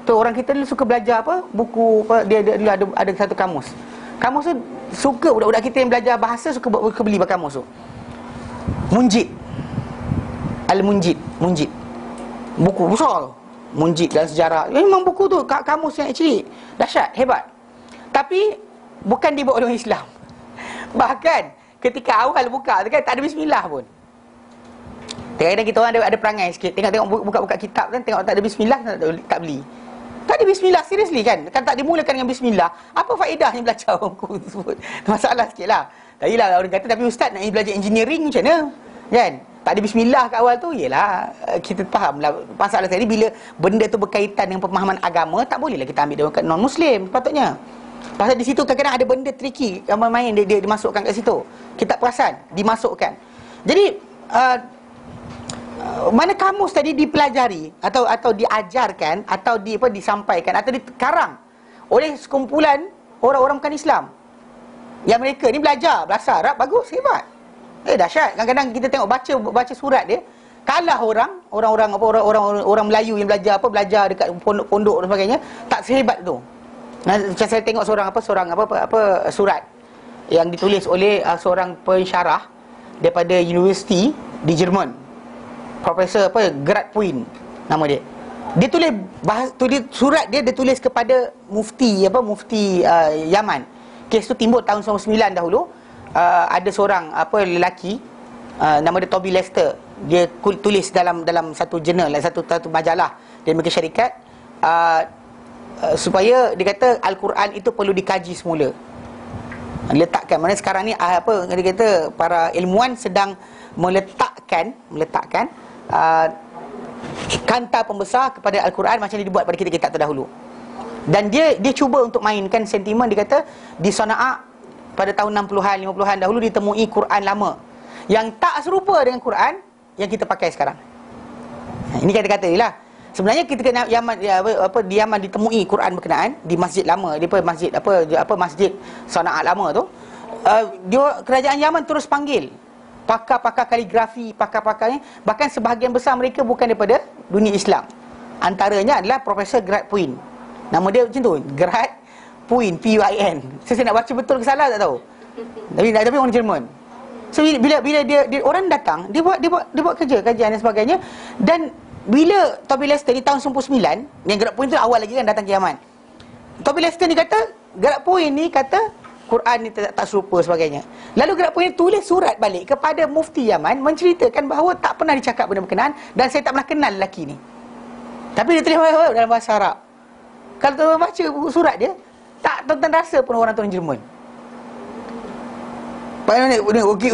Tu orang kita dulu suka belajar apa? Buku apa? Dia ada satu kamus. Kamus tu suka budak-budak kita yang belajar bahasa suka beli kamus tu. Munjid. Al-Munjid. Buku besar tu. Munjid dalam sejarah. Memang buku tu kamus yang actually dahsyat, hebat. Tapi bukan dibawa oleh Islam. Bahkan ketika awal buka tu kan tak ada bismillah pun. Kadang-kadang kita orang ada perangai sikit. Tengok buka-buka kitab kan, tengok tak ada bismillah, tak beli. Tak ada bismillah, seriously kan? Kan tak dimulakan dengan bismillah. Apa faedahnya belajar buku tersebut? Masalah sikit lah. Tadilah orang kata, tapi ustaz nak belajar engineering macam mana? Kan? Tak ada bismillah kat awal tu, yelah, kita faham lah. Masalah tadi, bila benda tu berkaitan dengan pemahaman agama, tak bolehlah kita ambil dia kat non-Muslim, patutnya. Pasal di situ kadang-kadang ada benda tricky, main dia dimasukkan kat situ. Kita tak perasan, dimasukkan. Jadi, mana kamus tadi dipelajari atau diajarkan atau disampaikan atau dikarang oleh sekumpulan orang-orang bukan Islam. Yang mereka ni belajar bahasa Arab bagus, hebat. Dahsyat. Kadang-kadang kita tengok baca surat dia, kalah orang Melayu yang belajar dekat pondok-pondok dan sebagainya, tak sehebat tu. Macam saya tengok seorang surat yang ditulis oleh seorang pensyarah daripada universiti di Jerman. Profesor Gerard Puin nama dia. Dia tulis surat dia tulis kepada mufti Yaman. Kes tu timbul tahun 99 dahulu. Ada seorang lelaki nama dia Toby Lester. Dia tulis dalam satu jurnal, satu majalah di Amerika Syarikat, supaya dia kata Al-Quran itu perlu dikaji semula. Letakkan, mana sekarang ni dia kata para ilmuwan sedang meletakkan kanta pembesar kepada Al-Quran macam dia dibuat pada kitab-kitab terdahulu. Dan dia cuba untuk mainkan sentimen. Dia kata di Sana'a pada tahun 60-an 50-an dahulu ditemui Quran lama yang tak serupa dengan Quran yang kita pakai sekarang. Ini kata-kata dia lah. Sebenarnya kita kena di Yaman ditemui Quran berkenaan di masjid lama, masjid Sana'a lama tu. Kerajaan Yaman terus panggil pakar-pakar kaligrafi, pakar-pakarnya, bahkan sebahagian besar mereka bukan daripada dunia Islam. Antaranya adalah Profesor Gerard Puin. Nama dia macam tu, Gerard Puin, P-U-I-N. Saya nak baca betul ke salah tak tahu. Tapi orang Jerman. So bila dia orang datang, dia buat kajian dan sebagainya. Dan bila Toby Lester di tahun 99, yang Gerard Puin tu awal lagi kan datang ke Yaman. Toby Lester ni kata, Gerard Puin ni kata Quran ni tak serupa sebagainya. Lalu Gerard Puin tulis surat balik kepada mufti Yaman menceritakan bahawa tak pernah dicakap benda berkenaan dan saya tak pernah kenal lelaki ni. Tapi dia tulis dalam bahasa Arab. Kalau tuan baca buku surat dia, tak tuan rasa pun orang tuan Jerman.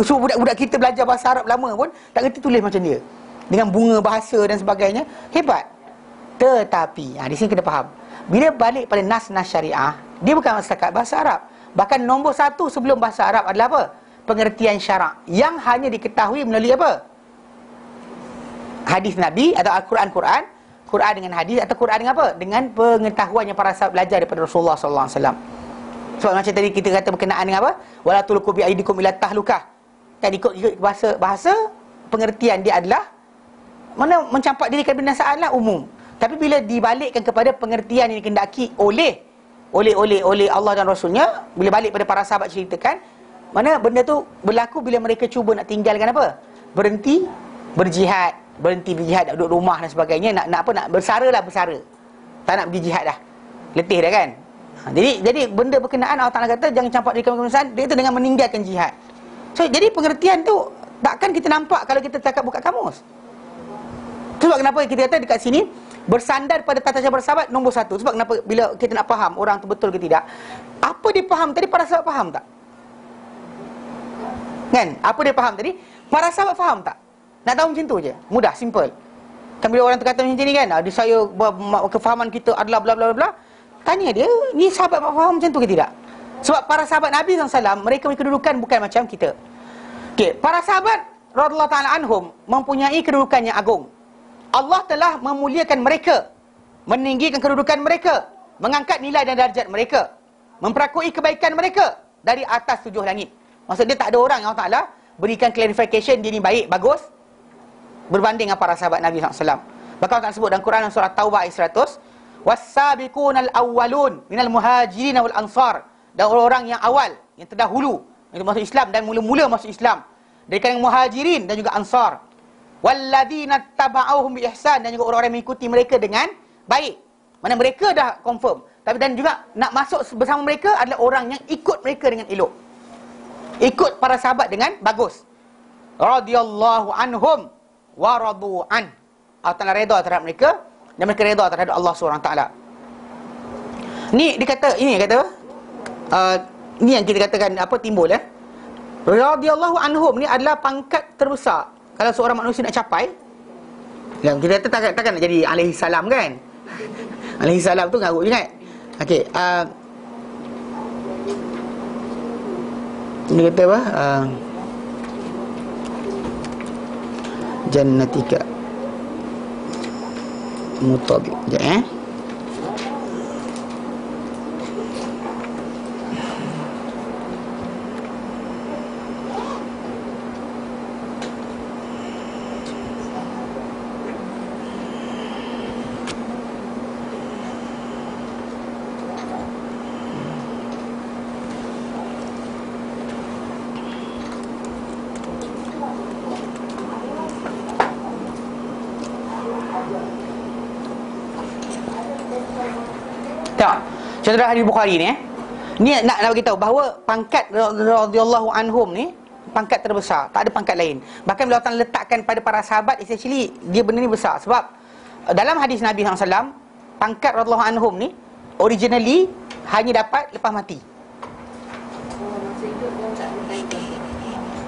So budak-budak kita belajar bahasa Arab lama pun tak kerti tulis macam dia, dengan bunga bahasa dan sebagainya. Hebat. Tetapi di sini kena faham, bila balik pada nas-nas syariah, dia bukan setakat bahasa Arab. Bahkan nombor satu sebelum bahasa Arab adalah apa? Pengertian syarak, yang hanya diketahui melalui apa? Hadis Nabi atau Al-Quran, Quran dengan hadis, atau Quran dengan apa? Dengan pengetahuan yang para sahabat belajar daripada Rasulullah sallallahu alaihi wasallam. Sebab macam tadi kita kata berkenaan dengan apa? Wala tulqu bi aidikum ila tahlukah. Kan ikut bahasa pengertian dia adalah mana mencampak diri ke binasaan lah, umum. Tapi bila dibalikkan kepada pengertian yang dikehendaki oleh Allah dan Rasulnya, bila balik pada para sahabat ceritakan, mana benda tu berlaku bila mereka cuba nak tinggalkan apa? Berhenti berjihad, nak duduk rumah dan sebagainya, nak bersara. Tak nak pergi jihad dah. Letih dah kan? Jadi benda berkenaan Allah Ta'ala kata jangan campak diri kemanusiaan, dia itu dengan meninggalkan jihad. So jadi pengertian tu takkan kita nampak kalau kita cakap buka kamus. Sebab kenapa kita kata dekat sini bersandar pada tata cara para sahabat nombor satu. Sebab kenapa bila kita nak faham orang tu betul ke tidak, apa dia faham tadi, para sahabat faham tak? Kan? Apa dia faham tadi, para sahabat faham tak? Nak tahu macam tu je, mudah, simple. Kan bila orang tu kata macam ni kan, saya kefahaman kita adalah bla bla bla, tanya dia, ni sahabat faham macam tu ke tidak? Sebab para sahabat Nabi SAW, mereka kedudukan bukan macam kita. Okey, para sahabat radhiyallahu ta'ala anhum mempunyai kedudukan yang agung. Allah telah memuliakan mereka, meninggikan kedudukan mereka, mengangkat nilai dan darjat mereka, memperakui kebaikan mereka dari atas 7 langit. Maksud dia tak ada orang yang Allah Ta'ala berikan clarification dia ni baik, bagus berbanding dengan para sahabat Nabi SAW. Bahkan Allah sebut dalam Quran surah Taubah ayat 100, was-sabiqunal awwalun minal muhajirin wal ansar, dan orang-orang yang awal, yang terdahulu, yang masuk Islam dan mula-mula masuk Islam, dari kalangan muhajirin dan juga ansar, walladzina taba'uhum bi ihsan, dan juga orang-orang yang mengikuti mereka dengan baik. Mana mereka dah confirm, tapi dan juga nak masuk bersama mereka adalah orang yang ikut mereka dengan elok, ikut para sahabat dengan bagus. Radhiyallahu anhum wa radu an. Allah Ta'ala redha terhadap mereka dan mereka redha terhadap Allah SWT. Ni dia kata, ini kata ni yang kita katakan apa timbul radhiyallahu anhum ni adalah pangkat terbesar kalau seorang manusia nak capai. Yang kita kata takkan nak jadi alaihi salam kan. Alaihi salam tu ngarut je kan. Okey, ini kata apa? Jannatika mutabi. Sekejap Contoh hadis Bukhari ni ni nak bagi tahu bahawa pangkat radhiyallahu anhum ni pangkat terbesar, tak ada pangkat lain. Bahkan bila Allah letakkan pada para sahabat, essentially dia benda ni besar sebab dalam hadis Nabi SAW, pangkat radhiyallahu anhum ni originally hanya dapat lepas mati.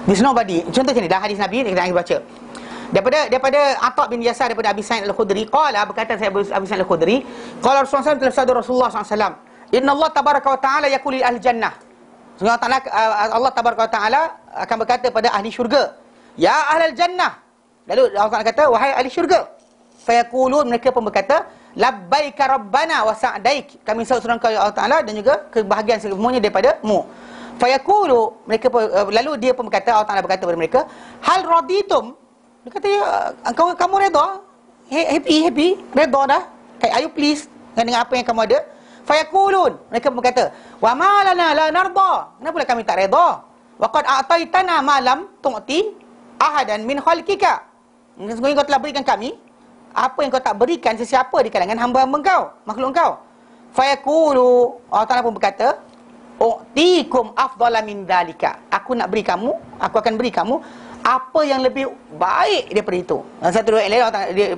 There's nobody. Contoh macam ni dalam hadis Nabi ni kita akan baca. Daripada Atha bin Yasar, daripada Abi Sa'id Al-Khudri, qala, berkata saya Abi Sa'id Al-Khudri, qala Rasulullah SAW, telah sabda Rasulullah SAW, inna Allah tabaraka wa ta'ala yaqulu li ahli jannah. Allah tabaraka wa ta'ala akan berkata pada ahli syurga, ya ahlal jannah. Lalu Allah Ta'ala kata, wahai ahli syurga. Fayaqulun, mereka pun berkata, labbaika rabbana wa sa'daik, kami sahut surang kau ya Allah Ta'ala, dan juga kebahagiaan semuanya daripada mu. Fayaqulu, mereka pun, lalu dia pun berkata, Allah Ta'ala berkata kepada mereka, hal raditum. Dia kata, ya, kamu reda? Happy? Reda dah? Are you pleased dengan apa yang kamu ada? Fayaqulun, mereka berkata, wa ma lana la narda. Kenapa kami tak reda? Wa qad a'taitana ma lam tu'ti ahadan min khalqika. Sesungguhnya kau telah berikan kami apa yang kau tak berikan sesiapa di kalangan hamba-hamba kau, makhluk kau. Fayaqulu, Allah Ta'ala pun berkata, u'tikum afdala min dhalika. Aku akan beri kamu apa yang lebih baik daripada itu. Dan satu riwayat lain,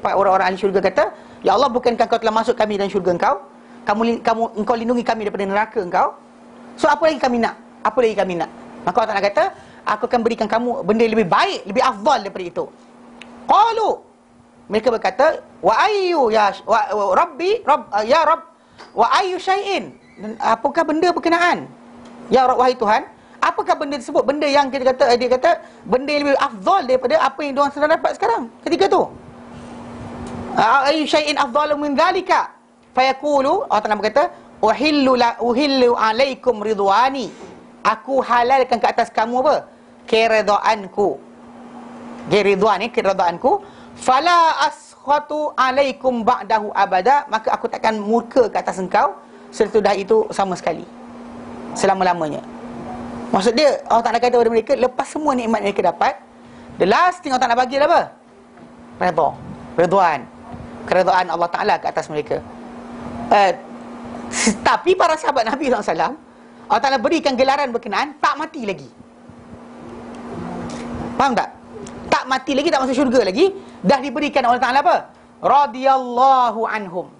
orang-orang ahli syurga kata, ya Allah, bukankah kau telah masuk kami dalam syurga engkau? Engkau lindungi kami daripada neraka engkau. So apa lagi kami nak? Maka Allah Ta'ala kata, aku akan berikan kamu benda yang lebih baik, lebih afdal daripada itu. Qalu, mereka berkata, wa ayyu ya rabbi ya rabb wa ayyu syai'in. Dan apakah benda berkenaan? Ya Rabb, wahai Tuhan, apakah benda tersebut? Benda yang dia kata benda yang lebih afdal daripada apa yang diorang sedang dapat sekarang ketika tu. Ayyu syai'in afdalu min dhalika. Fayaqulu, Allah Ta'ala berkata, uhillu alaikum ridwani. Aku halalkan ke atas kamu apa? Keredaanku. Keredaanku. Fala askhatu alaikum ba'dahu abada. Maka aku takkan murka ke atas engkau sesudah itu sama sekali, selama-lamanya. Maksud dia, Allah Ta'ala kata kepada mereka, lepas semua nikmat mereka dapat, the last thing Allah Ta'ala bagi apa? Ridwan. Keredaan Allah Ta'ala ke atas mereka. Tapi para sahabat Nabi SAW, Allah Ta'ala berikan gelaran berkenaan tak mati lagi. Faham tak? Tak mati lagi, tak masuk syurga lagi, dah diberikan Allah Ta'ala apa? Radhiyallahu anhum.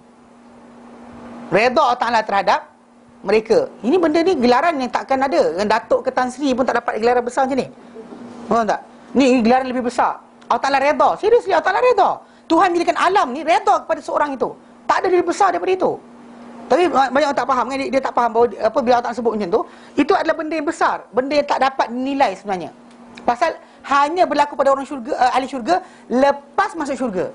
Redha Allah Ta'ala terhadap mereka. Ini benda ni gelaran yang takkan ada. Datuk ke Tan Sri pun tak dapat gelaran besar macam ni. Faham tak? Ni gelaran lebih besar. Allah Ta'ala redha. Seriously, Allah Ta'ala redha. Tuhan jadikan alam ni redha kepada seorang itu. Tak ada lebih besar daripada itu. Tapi banyak orang tak faham kan? Dia tak faham bahawa apa bila Allah Ta'ala sebut macam tu, itu adalah benda yang besar, benda yang tak dapat dinilai sebenarnya. Pasal hanya berlaku pada orang syurga, ahli syurga lepas masuk syurga.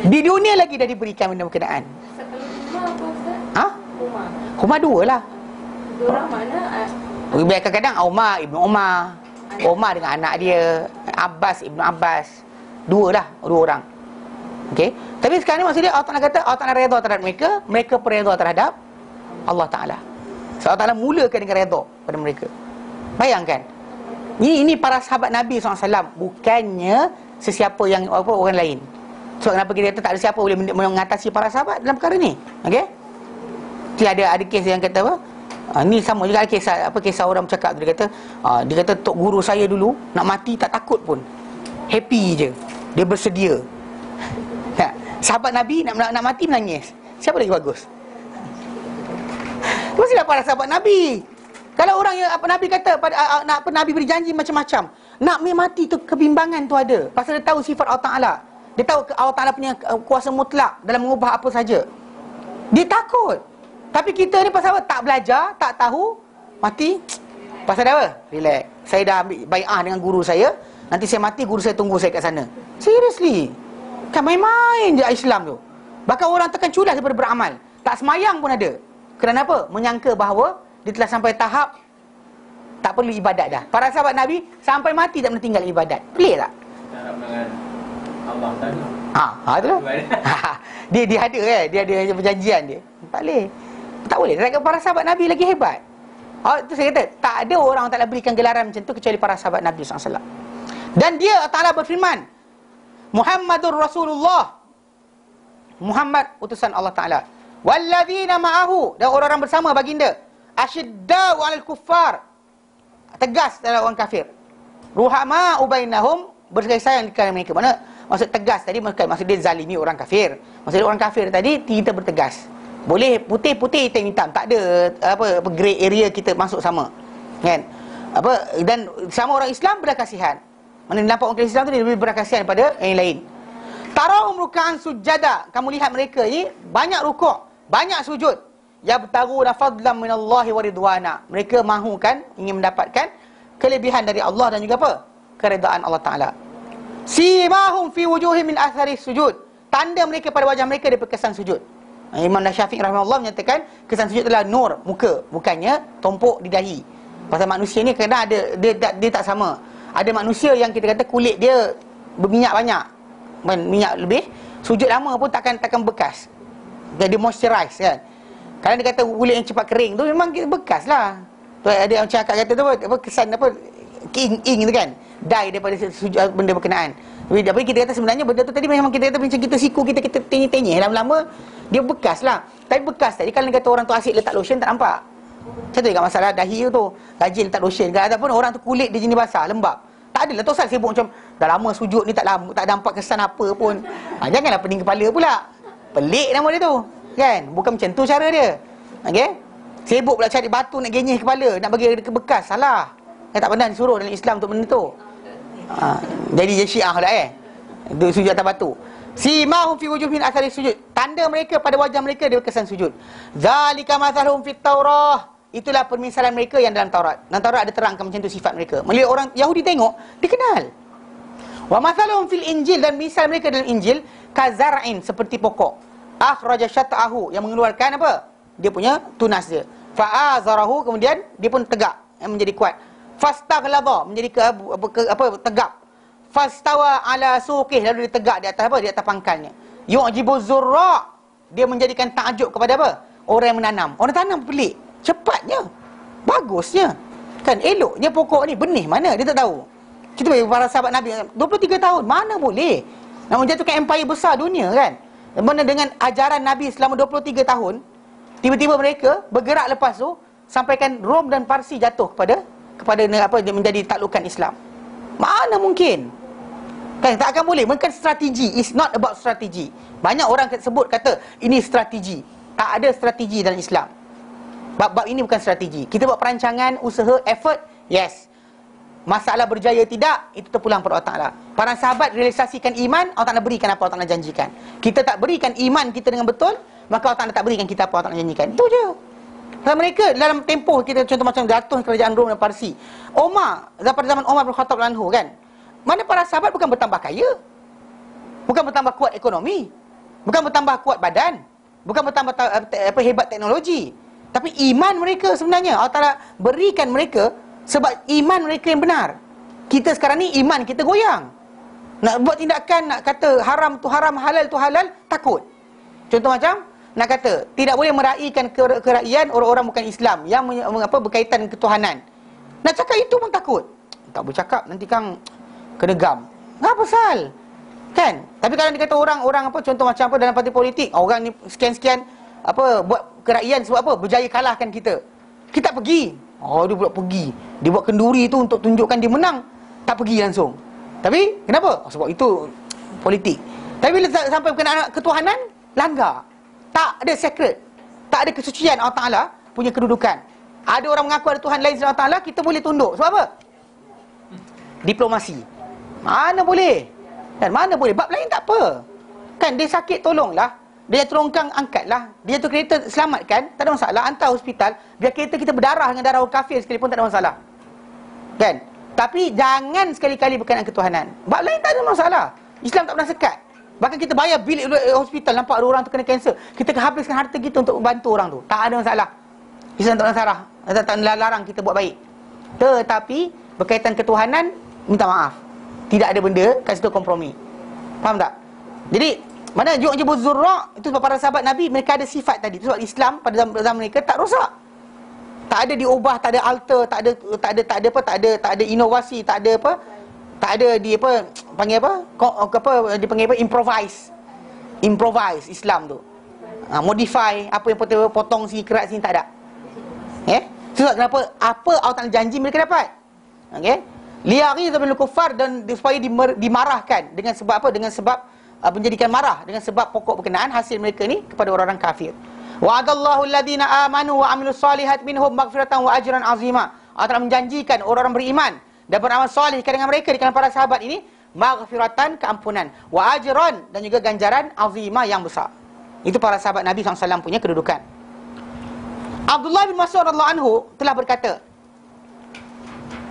Di dunia lagi dah diberikan benda berkenaan. Kumar apa Ustaz? Ha? Kumar dua lah. Diorang mana? Kadang-kadang Umar, Ibnu Umar, Umar dengan anak dia, Abbas, Ibnu Abbas. Dua orang. Okey. Tapi sekarang ni maksudnya Allah Ta'ala kata, Allah Ta'ala redha terhadap mereka, mereka pun redha terhadap Allah Ta'ala. So Allah Ta'ala mulakan dengan redha pada mereka. Bayangkan. Ini para sahabat Nabi SAW, bukannya sesiapa yang orang lain. So kenapa kita kata tak ada siapa boleh mengatasi para sahabat dalam perkara ni? Okey? Ada kes yang kata apa? Ni sama juga kisah orang bercakap tu, dia kata tok guru saya dulu nak mati tak takut pun. Happy je. Dia bersedia. Sahabat Nabi nak mati menangis. Siapa lagi bagus? Mestilah para sahabat Nabi. Kalau orang yang Nabi kata Nabi berjanji macam-macam, nak mati tu kebimbangan tu ada. Pasal dia tahu sifat Allah Ta'ala. Dia tahu Allah Ta'ala punya kuasa mutlak dalam mengubah apa saja. Dia takut. Tapi kita ni pasal apa? Tak belajar, tak tahu, mati. Pasal apa? Relax. Saya dah ambil bai'ah dengan guru saya. Nanti saya mati, guru saya tunggu saya kat sana. Seriously. Kan main-main je Islam tu. Bahkan orang tekan culas daripada beramal. Tak semayang pun ada. Kenapa? Menyangka bahawa dia telah sampai tahap tak perlu ibadat dah. Para sahabat Nabi sampai mati tak pernah tinggal ibadat. Pelik tak? Harap dengan Allah tadi. Tu lah. Dia ada dia ada perjanjian dia. Tak boleh. Tak boleh. Para sahabat Nabi lagi hebat. Itu saya kata, tak ada orang tak berikan gelaran macam tu kecuali para sahabat Nabi SAW. Dan dia Allah Ta'ala berfirman, Muhammadur Rasulullah, Muhammad utusan Allah Ta'ala. Walladzina ma'ahu, dan orang-orang bersama baginda, asyidda'u 'alal kuffar, tegas dalam orang kafir. Ruhama'u bainahum, berkasih sayang di kalangan mereka. Mana maksud tegas tadi maksud dia zalimi orang kafir. Maksud dia orang kafir tadi kita bertegas. Boleh putih-putih hitam-hitam, tak ada apa grey area kita masuk sama. Kan? Dan sama orang Islam belas kasihan. Mana nampak orang Islam tu dia lebih belas kasihan daripada yang lain. Tarahum ruk'an sujada, kamu lihat mereka ni banyak rukuk, banyak sujud. Yabtaguna fadlan minallahi wa ridwana. Mereka mahukan, ingin mendapatkan kelebihan dari Allah dan juga apa? Keredaan Allah Ta'ala. Simahum fi wujuhim min athari sujud. Tanda mereka pada wajah mereka daripada kesan sujud. Imam Syafi'i rahimahullah menyatakan kesan sujud adalah nur muka, bukannya tumpuk di dahi. Pasal manusia ni kadang ada dia tak sama. Ada manusia yang kita kata kulit dia berminyak banyak, minyak lebih, sujud lama pun takkan bekas. Dia moisturize kan. Kalau dia kata kulit yang cepat kering tu memang bekas lah. Tu ada yang cakap kata tu apa kesan apa ing tu kan, dye daripada sujud benda berkenaan. Tapi kita kata sebenarnya benda tu tadi memang kita kata macam kita siku kita tenyih-tenyih lama-lama dia bekas lah. Tapi bekas tadi kalau kata orang tu asyik letak lotion tak nampak. Macam tu juga masalah dahi tu, rajin letak lotion ke, ataupun orang tu kulit dia jenis basah, lembab. Tak adalah Tosal sibuk macam dah lama sujud ni tak nampak kesan apa pun. Janganlah pening kepala pula. Pelik nama dia tu. Kan? Bukan macam tu cara dia. Okey? Sibuk pula cari batu nak genyih kepala, nak bagi dia bekas, salah. Tak pernah disuruh dalam Islam untuk benda tu. Jadi dia Syiah lah Dia sujud atas batu. Simahum fi wujuh min athari sujud. Tanda mereka pada wajah mereka dia kesan sujud. Zalika mathaluhum fit Taurah. Itulah permisalan mereka yang dalam Taurat. Dalam Taurat ada terangkan macam tu sifat mereka. Melihat orang Yahudi tengok, dikenal. Wa mathaluhum fil Injil, dan misal mereka dalam Injil kazar'in, seperti pokok. Akhraja syat'ahu, yang mengeluarkan apa? Dia punya tunas dia. Fa'azarahu, kemudian dia pun tegak, yang menjadi kuat. Fastaghlaba, menjadi tegak. Fastawa ala suqih, lalu dia tegak di atas apa? Di atas pangkalnya. Yu'jibu zurra', dia menjadikan takjub kepada apa? Orang yang menanam. Orang tanam pelik, cepatnya, bagusnya. Kan eloknya pokok ni, benih mana dia tak tahu. Kita bagi para sahabat Nabi 23 tahun, mana boleh nak menjatuhkan empire besar dunia kan? Mana dengan ajaran Nabi selama 23 tahun, tiba-tiba mereka bergerak lepas tu sampaikan Rom dan Parsi jatuh kepada apa dia menjadi taklukan Islam. Mana mungkin? Kan tak akan boleh. Bukan strategi. It's not about strategi. Banyak orang sebut kata ini strategi. Tak ada strategi dalam Islam. Bab-bab ini bukan strategi. Kita buat perancangan, usaha, effort, yes. Masalah berjaya tidak, itu terpulang pada Allah Ta'ala. Para sahabat realisasikan iman, Allah Ta'ala berikan apa Allah Ta'ala janjikan. Kita tak berikan iman kita dengan betul, maka Allah Ta'ala tak berikan kita apa Allah Ta'ala janjikan. Itu je. Kalau mereka dalam tempoh kita contoh macam jatuh kerajaan Rom dan Parsi. Pada zaman Umar bin Khattab anhu kan, mana para sahabat bukan bertambah kaya, bukan bertambah kuat ekonomi, bukan bertambah kuat badan, bukan bertambah hebat teknologi, tapi iman mereka sebenarnya Allah Ta'ala berikan mereka sebab iman mereka yang benar. Kita sekarang ni iman kita goyang. Nak buat tindakan, nak kata haram tu haram, halal tu halal, takut. Contoh macam nak kata tidak boleh meraihkan kerakyatan orang-orang bukan Islam yang berkaitan ketuhanan. Nak cakap itu pun takut. Tak boleh cakap, nanti kang kena gam. Apa pasal? Kan? Tapi kalau dikata orang-orang contoh macam dalam parti politik, orang ni sekian-sekian buat kerakyatan sebab apa? Berjaya kalahkan kita. Kita pergi. Dia pula pergi. Dia buat kenduri tu untuk tunjukkan dia menang. Tak pergi langsung. Tapi kenapa? Sebab itu politik. Tapi bila sampai berkenaan ketuhanan, langgar. Tak ada sacred, tak ada kesucian Allah Ta'ala punya kedudukan. Ada orang mengaku ada Tuhan lain selain Allah Ta'ala, kita boleh tunduk. Sebab apa? Diplomasi. Mana boleh? Kan mana boleh? Bab lain tak apa. Kan dia sakit, tolonglah. Dia terongkang, angkatlah. Dia tu kereta, selamatkan. Tak ada masalah. Hantar hospital. Biar kereta kita berdarah dengan darah orang kafir sekalipun, tak ada masalah. Kan? Tapi jangan sekali-kali berkenaan ketuhanan. Bab lain tak ada masalah. Islam tak pernah sekat. Bahkan kita bayar bil hospital, nampak ada orang tu kena kanser, kita habiskan harta kita untuk membantu orang tu. Tak ada masalah. Islam tak masalah. Tak larang kita buat baik. Tetapi berkaitan ketuhanan, minta maaf. Tidak ada benda kat situ kompromi. Faham tak? Jadi mana Ju'jibuz Zurra' itu sebab para sahabat Nabi mereka ada sifat tadi. Itu sebab Islam pada zaman mereka tak rosak. Tak ada diubah, tak ada alter, tak ada inovasi, tak ada apa? Tak ada di apa panggil apa? Dipanggil apa? Improvise Islam tu. Modify apa yang potong sini, kerat sini, tak ada. Sebab kenapa? Apa Allah Ta'ala janji mereka dapat. Okey? Liyaghiza bil kuffar, dan supaya dimarahkan dengan sebab apa? Dengan sebab menjadikan marah dengan sebab pokok berkenaan hasil mereka ni kepada orang-orang kafir. Wa'adallahu alladhina amanu wa amilus solihat minhum maghfiratan wa ajran azima. Allah Ta'ala menjanjikan orang-orang beriman dan beramal soleh di kalangan mereka, di kalangan para sahabat ini, maghfiratan, keampunan, wa ajran, dan juga ganjaran azima, yang besar. Itu para sahabat Nabi SAW punya kedudukan. Abdullah bin Mas'ud radhiyallahu anhu telah berkata,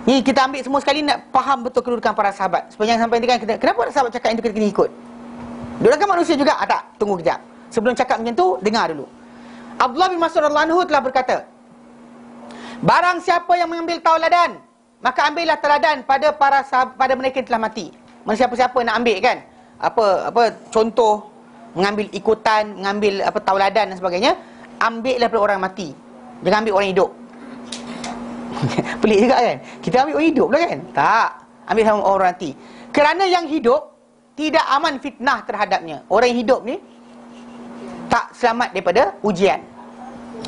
ni kita ambil semua sekali nak faham betul kedudukan para sahabat. Sepanjang sampai ni kan kita, kenapa para sahabat cakap itu kita kena ikut? Diorang kan manusia juga? Tak, tunggu kejap. Sebelum cakap macam tu, dengar dulu. Abdullah bin Mas'ud radhiyallahu anhu telah berkata, barang siapa yang mengambil tauladan, maka ambillah teladan pada para sahabat, pada mereka yang telah mati. Mana siapa-siapa nak ambil kan? Apa contoh, mengambil ikutan, mengambil apa tauladan dan sebagainya, ambillah pada orang mati. Jangan ambil orang hidup. Pelik juga kan? Kita ambil orang hidup lah kan? Tak, ambil sama orang mati. Kerana yang hidup tidak aman fitnah terhadapnya. Orang yang hidup ni tak selamat daripada ujian.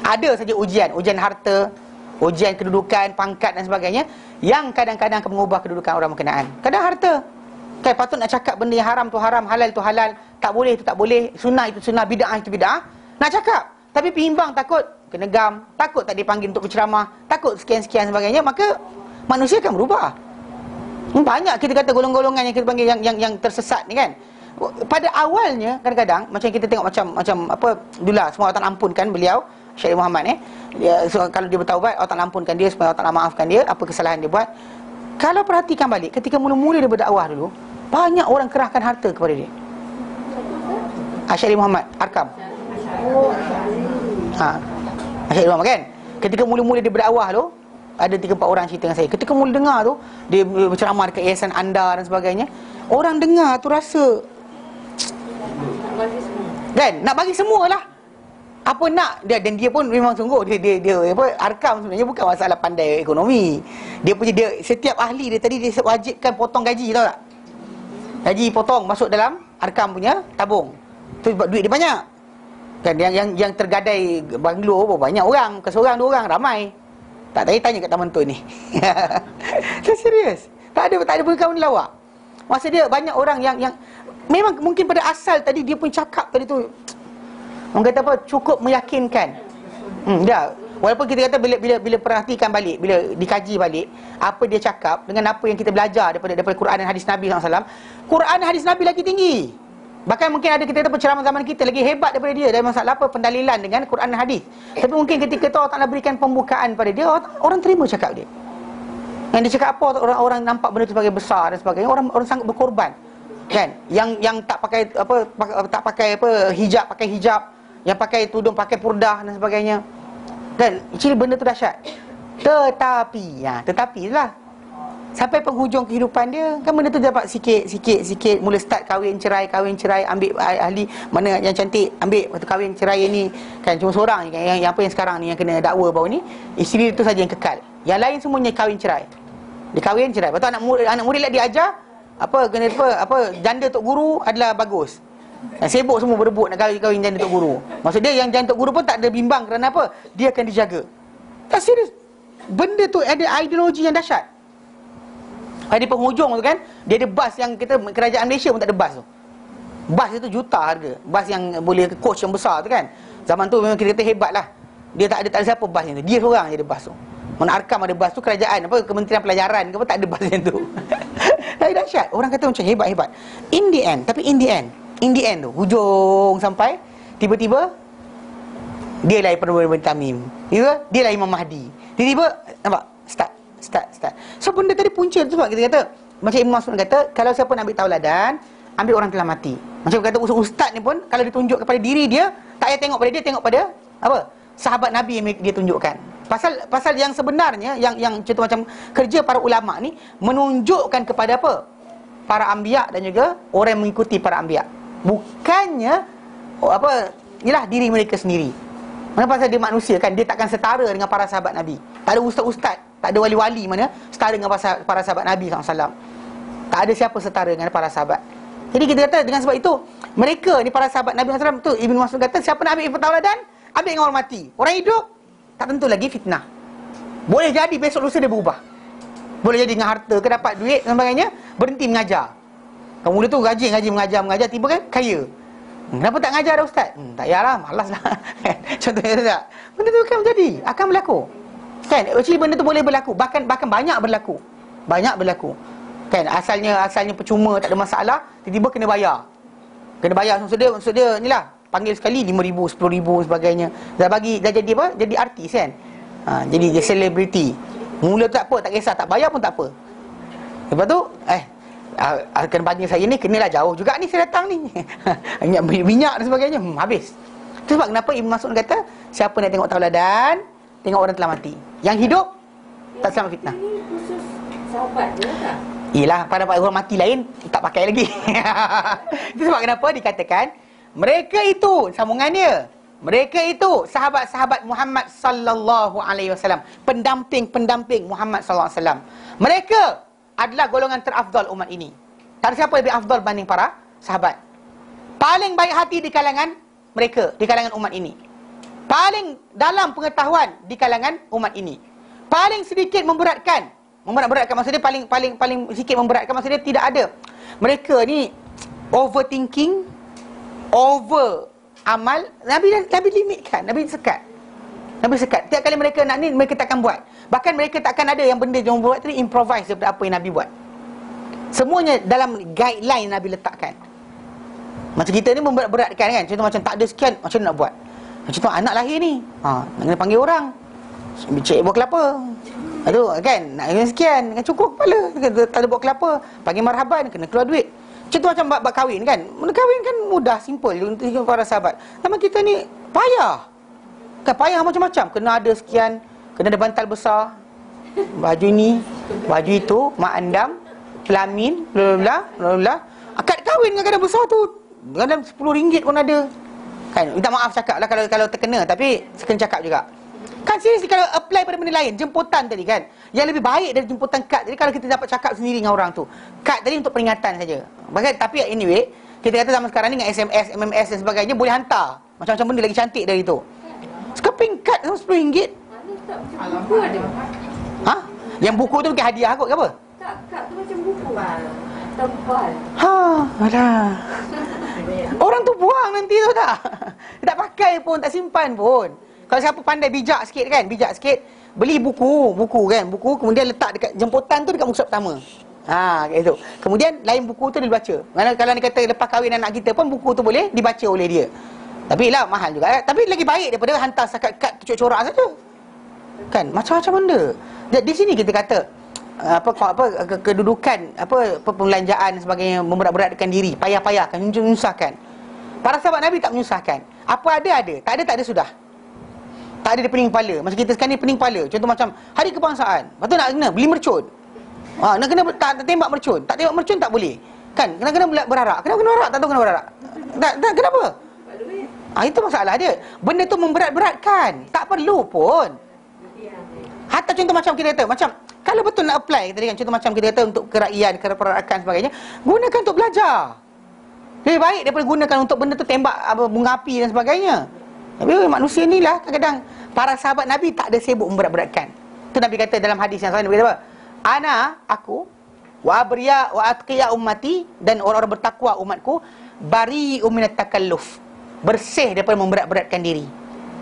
Ada saja ujian, ujian harta, ujian kedudukan, pangkat dan sebagainya, yang kadang-kadang akan mengubah kedudukan orang berkenaan. Kadang harta, kan patut nak cakap benda yang haram tu haram, halal tu halal, tak boleh tu tak boleh, sunnah itu sunnah, bid'ah itu bid'ah, nak cakap. Tapi pimbang, takut kena gam, takut tak dipanggil untuk berceramah, takut sekian-sekian sebagainya, maka manusia akan berubah. Banyak kita kata golong-golongan yang kita panggil yang tersesat ni kan. Pada awalnya kadang-kadang macam kita tengok macam apa dululah, semua Allah Ta'ala ampunkan beliau Syekh Muhammad so, kalau dia bertaubat, Allah Ta'ala ampunkan dia, supaya Allah Ta'ala maafkan dia apa kesalahan dia buat. Kalau perhatikan balik, ketika mula-mula dia berdakwah dulu, banyak orang kerahkan harta kepada dia. Syekh Muhammad Arkam. Syekh Muhammad kan, ketika mula-mula dia berdakwah tu, ada 3-4 orang cerita dengan saya. Ketika mula dengar tu, dia berceramah dekat Yayasan Anda dan sebagainya, orang dengar tu rasa kan nak bagi semualah. Apa nak dia, dan dia pun memang sungguh dia apa, Arkam sebenarnya bukan masalah pandai ekonomi. Dia setiap ahli dia tadi dia wajibkan potong gaji, tahu tak? Gaji potong masuk dalam Arkam punya tabung. Tu sebab duit dia banyak. Kan yang tergadai banglo banyak orang, bukan seorang 2 orang, ramai. Tak tanya kat Taman Tun ni. Serius. Tak ada perkawan lawak. Masa dia banyak orang yang memang mungkin pada asal tadi dia pun cakap tadi tu, orang kata apa, cukup meyakinkan. Dia walaupun kita kata bila perhatikan balik, bila dikaji balik apa dia cakap dengan apa yang kita belajar daripada Quran dan hadis Nabi SAW, Quran dan hadis Nabi lagi tinggi. Bahkan mungkin ada kita kata penceramah zaman kita lagi hebat daripada dia dalam masalah apa, pendalilan dengan Quran dan hadis. Tapi mungkin ketika tu Allah Ta'ala berikan pembukaan pada dia, orang terima cakap dia. Yang dia cakap apa, orang nampak benda tu sebagai besar dan sebagainya, orang sanggup berkorban. Kan? Yang tak pakai hijab, pakai hijab, yang pakai tudung, pakai purdah dan sebagainya. Dan ciri benda tu dahsyat. Tetapi lah, sampai penghujung kehidupan dia, kan benda tu dapat sikit, mula start kahwin cerai, ambil ahli mana yang cantik, ambil kahwin cerai ni, kan cuma seorang kan, yang apa yang sekarang ni yang kena dakwa baru ni, isteri tu saja yang kekal. Yang lain semuanya kahwin cerai. Dia kahwin cerai. Lepas tu anak murid lah dia ajar janda tok guru adalah bagus. Sibuk semua berebut nak kahwin janda tok guru. Maksud dia yang janda tok guru pun tak ada bimbang kerana apa? Dia akan dijaga. Tak serius. Benda tu ada ideologi yang dahsyat. Di penghujung tu kan, dia ada bas yang kita kerajaan Malaysia pun tak ada bas tu. Bas itu juta harga. Bas yang boleh coach yang besar tu kan. Zaman tu memang kita kata hebat lah. Dia tak ada siapa bas yang tu. Dia seorang je ada bas tu. Mana Arkam ada bas tu, kerajaan apa, Kementerian Pelajaran ke apa, tak ada bas yang tu. Tapi dahsyat. Orang kata macam hebat-hebat. In the end tu, hujung sampai tiba-tiba dia lah Ibn Tamim. Dia lah Imam Mahdi. Tiba-tiba nampak start. So benda tadi punca tu, sebab kita kata macam Ibn Mas'ud kata, kalau siapa nak ambil tauladan, ambil orang telah mati. Macam kata ustaz ni pun, kalau ditunjuk kepada diri dia, tak payah tengok pada dia, tengok pada apa? Sahabat Nabi yang dia tunjukkan. Pasal yang sebenarnya, yang contoh macam kerja para ulama ni menunjukkan kepada apa? Para anbiya dan juga orang yang mengikuti para anbiya. Bukannya inilah diri mereka sendiri. Mana pasal dia manusia kan, dia takkan setara dengan para sahabat Nabi. Tak ada ustaz-ustaz, tak ada wali-wali mana setara dengan para sahabat Nabi SAW. Tak ada siapa setara dengan para sahabat. Jadi kita kata dengan sebab itu, mereka ni para sahabat Nabi SAW tu, Ibn Mas'ud kata, siapa nak ambil tauladan, ambil dengan orang mati. Orang hidup tak tentu lagi fitnah. Boleh jadi besok lusa dia berubah. Boleh jadi dengan harta ke, dapat duit dan sebagainya, berhenti mengajar. Kemudian tu gaji mengajar, tiba kan kaya. Kenapa tak ngajar dah ustaz? Tak payahlah, malas lah. Contohnya tu tak. Benda tu akan berlaku. Kan? Actually benda tu boleh berlaku. Bahkan banyak berlaku. Kan? Asalnya percuma, tak ada masalah, tiba-tiba kena bayar. Maksud dia inilah, panggil sekali 5,000, 10,000 sebagainya. Dah jadi apa? Jadi artis kan. Jadi dia selebriti. Mula tak apa, tak kisah, tak bayar pun tak apa. Lepas tu kena panggil saya ni, kenalah jauh juga ni saya datang ni. Minyak dan sebagainya, habis. Itu sebab kenapa Ibn Mas'ud kata, siapa nak tengok tauladan, tengok orang telah mati. Yang hidup tak selamat fitnah. Ini khusus sahabat je tak? Yelah, pada orang mati lain tak pakai lagi. Itu sebab kenapa dikatakan mereka itu, sambungannya, mereka itu sahabat-sahabat Muhammad sallallahu alaihi wasallam, pendamping Muhammad sallallahu alaihi wasallam. Mereka adalah golongan terafdal umat ini. Tak ada siapa lebih afdal banding para sahabat. Paling baik hati di kalangan mereka, di kalangan umat ini. Paling dalam pengetahuan di kalangan umat ini. Paling sedikit memberatkan maksudnya paling sedikit memberatkan, maksudnya tidak ada. Mereka ni overthinking, over amal. Nabi limitkan, Nabi sekat. Tiap kali mereka nak ni, mereka takkan buat. Bahkan mereka takkan ada yang benda yang buat tadi improvise daripada apa yang Nabi buat. Semuanya dalam guideline Nabi letakkan. Macam kita ni memberat-beratkan kan. Contoh macam tak ada sekian, macam mana nak buat? Contoh anak lahir ni, nak kena panggil orang, cek buah kelapa. Aduh kan, nak kena sekian, dengan cukup kepala, tak ada buah kelapa, panggil marhaban, kena keluar duit. Contoh macam bab kahwin kan. Kahwin kan mudah, simple untuk para sahabat. Tapi kita ni payah. Kan payah macam-macam. Kena ada sekian, kena ada bantal besar, baju ni, baju itu, mak andam, kelamin, bla. Akad kahwin kadang-kadang besar tu, kadang RM10 pun ada. Kan, minta maaf cakap lah kalau terkena, tapi kena cakap juga. Kan seriously kalau apply pada benda lain, jemputan tadi kan, yang lebih baik dari jemputan kad. Jadi kalau kita dapat cakap sendiri dengan orang tu, kad tadi untuk peringatan saja. Tapi anyway, kita kata zaman sekarang ni dengan SMS, MMS dan sebagainya, boleh hantar macam-macam benda lagi cantik dari tu. Skeping kad RM10. Mana tak macam buku ada? Yang buku tu bukan hadiah kot ke apa? Tak, kad tu macam buku. Tebal. Alah. Orang tu buang nanti tu tak? Tak pakai pun, tak simpan pun. Kalau siapa pandai bijak sikit, beli buku kan, kemudian letak dekat jemputan tu dekat muka pertama. Kayak itu. Kemudian lain buku tu dia baca. Mana kalau dia kata lepas kahwin anak kita pun buku tu boleh dibaca oleh dia. Tapi lah mahal juga. Tapi lagi baik daripada hantar setakat kad corak saja. Kan macam-macam benda. Di sini kita kata kedudukan perbelanjaan dan sebagainya, memberat-beratkan diri, payah-payahkan, menyusahkan. Para sahabat Nabi tak menyusahkan. Apa ada. Tak ada sudah. Tak ada dia pening kepala. Macam kita sekarang ni pening kepala. Contoh macam hari kebangsaan, lepas tu nak kena beli mercun. Nak kena tak tembak mercun. Tak tembak mercun tak boleh. Kan kena berarak. Kenapa kena berarak? Tak tahu kena berarak. Tak kenapa? Itu masalah dia. Benda tu memberat-beratkan. Tak perlu pun. Hatta contoh macam kita kata, macam kalau betul nak apply tadi kan, contoh macam kita kata untuk kerakyatan, perarakan sebagainya, gunakan untuk belajar. Lebih baik daripada gunakan untuk benda tu tembak bunga api dan sebagainya. Tapi manusia ni lah kadang-kadang, para sahabat Nabi tak ada sibuk memberat-beratkan. Itu Nabi kata dalam hadis yang lain, Nabi kata apa? Aku wa atqiya ummati, dan orang-orang bertakwa umatku, bari'u minat takalluf. bersih daripada memberat-beratkan diri.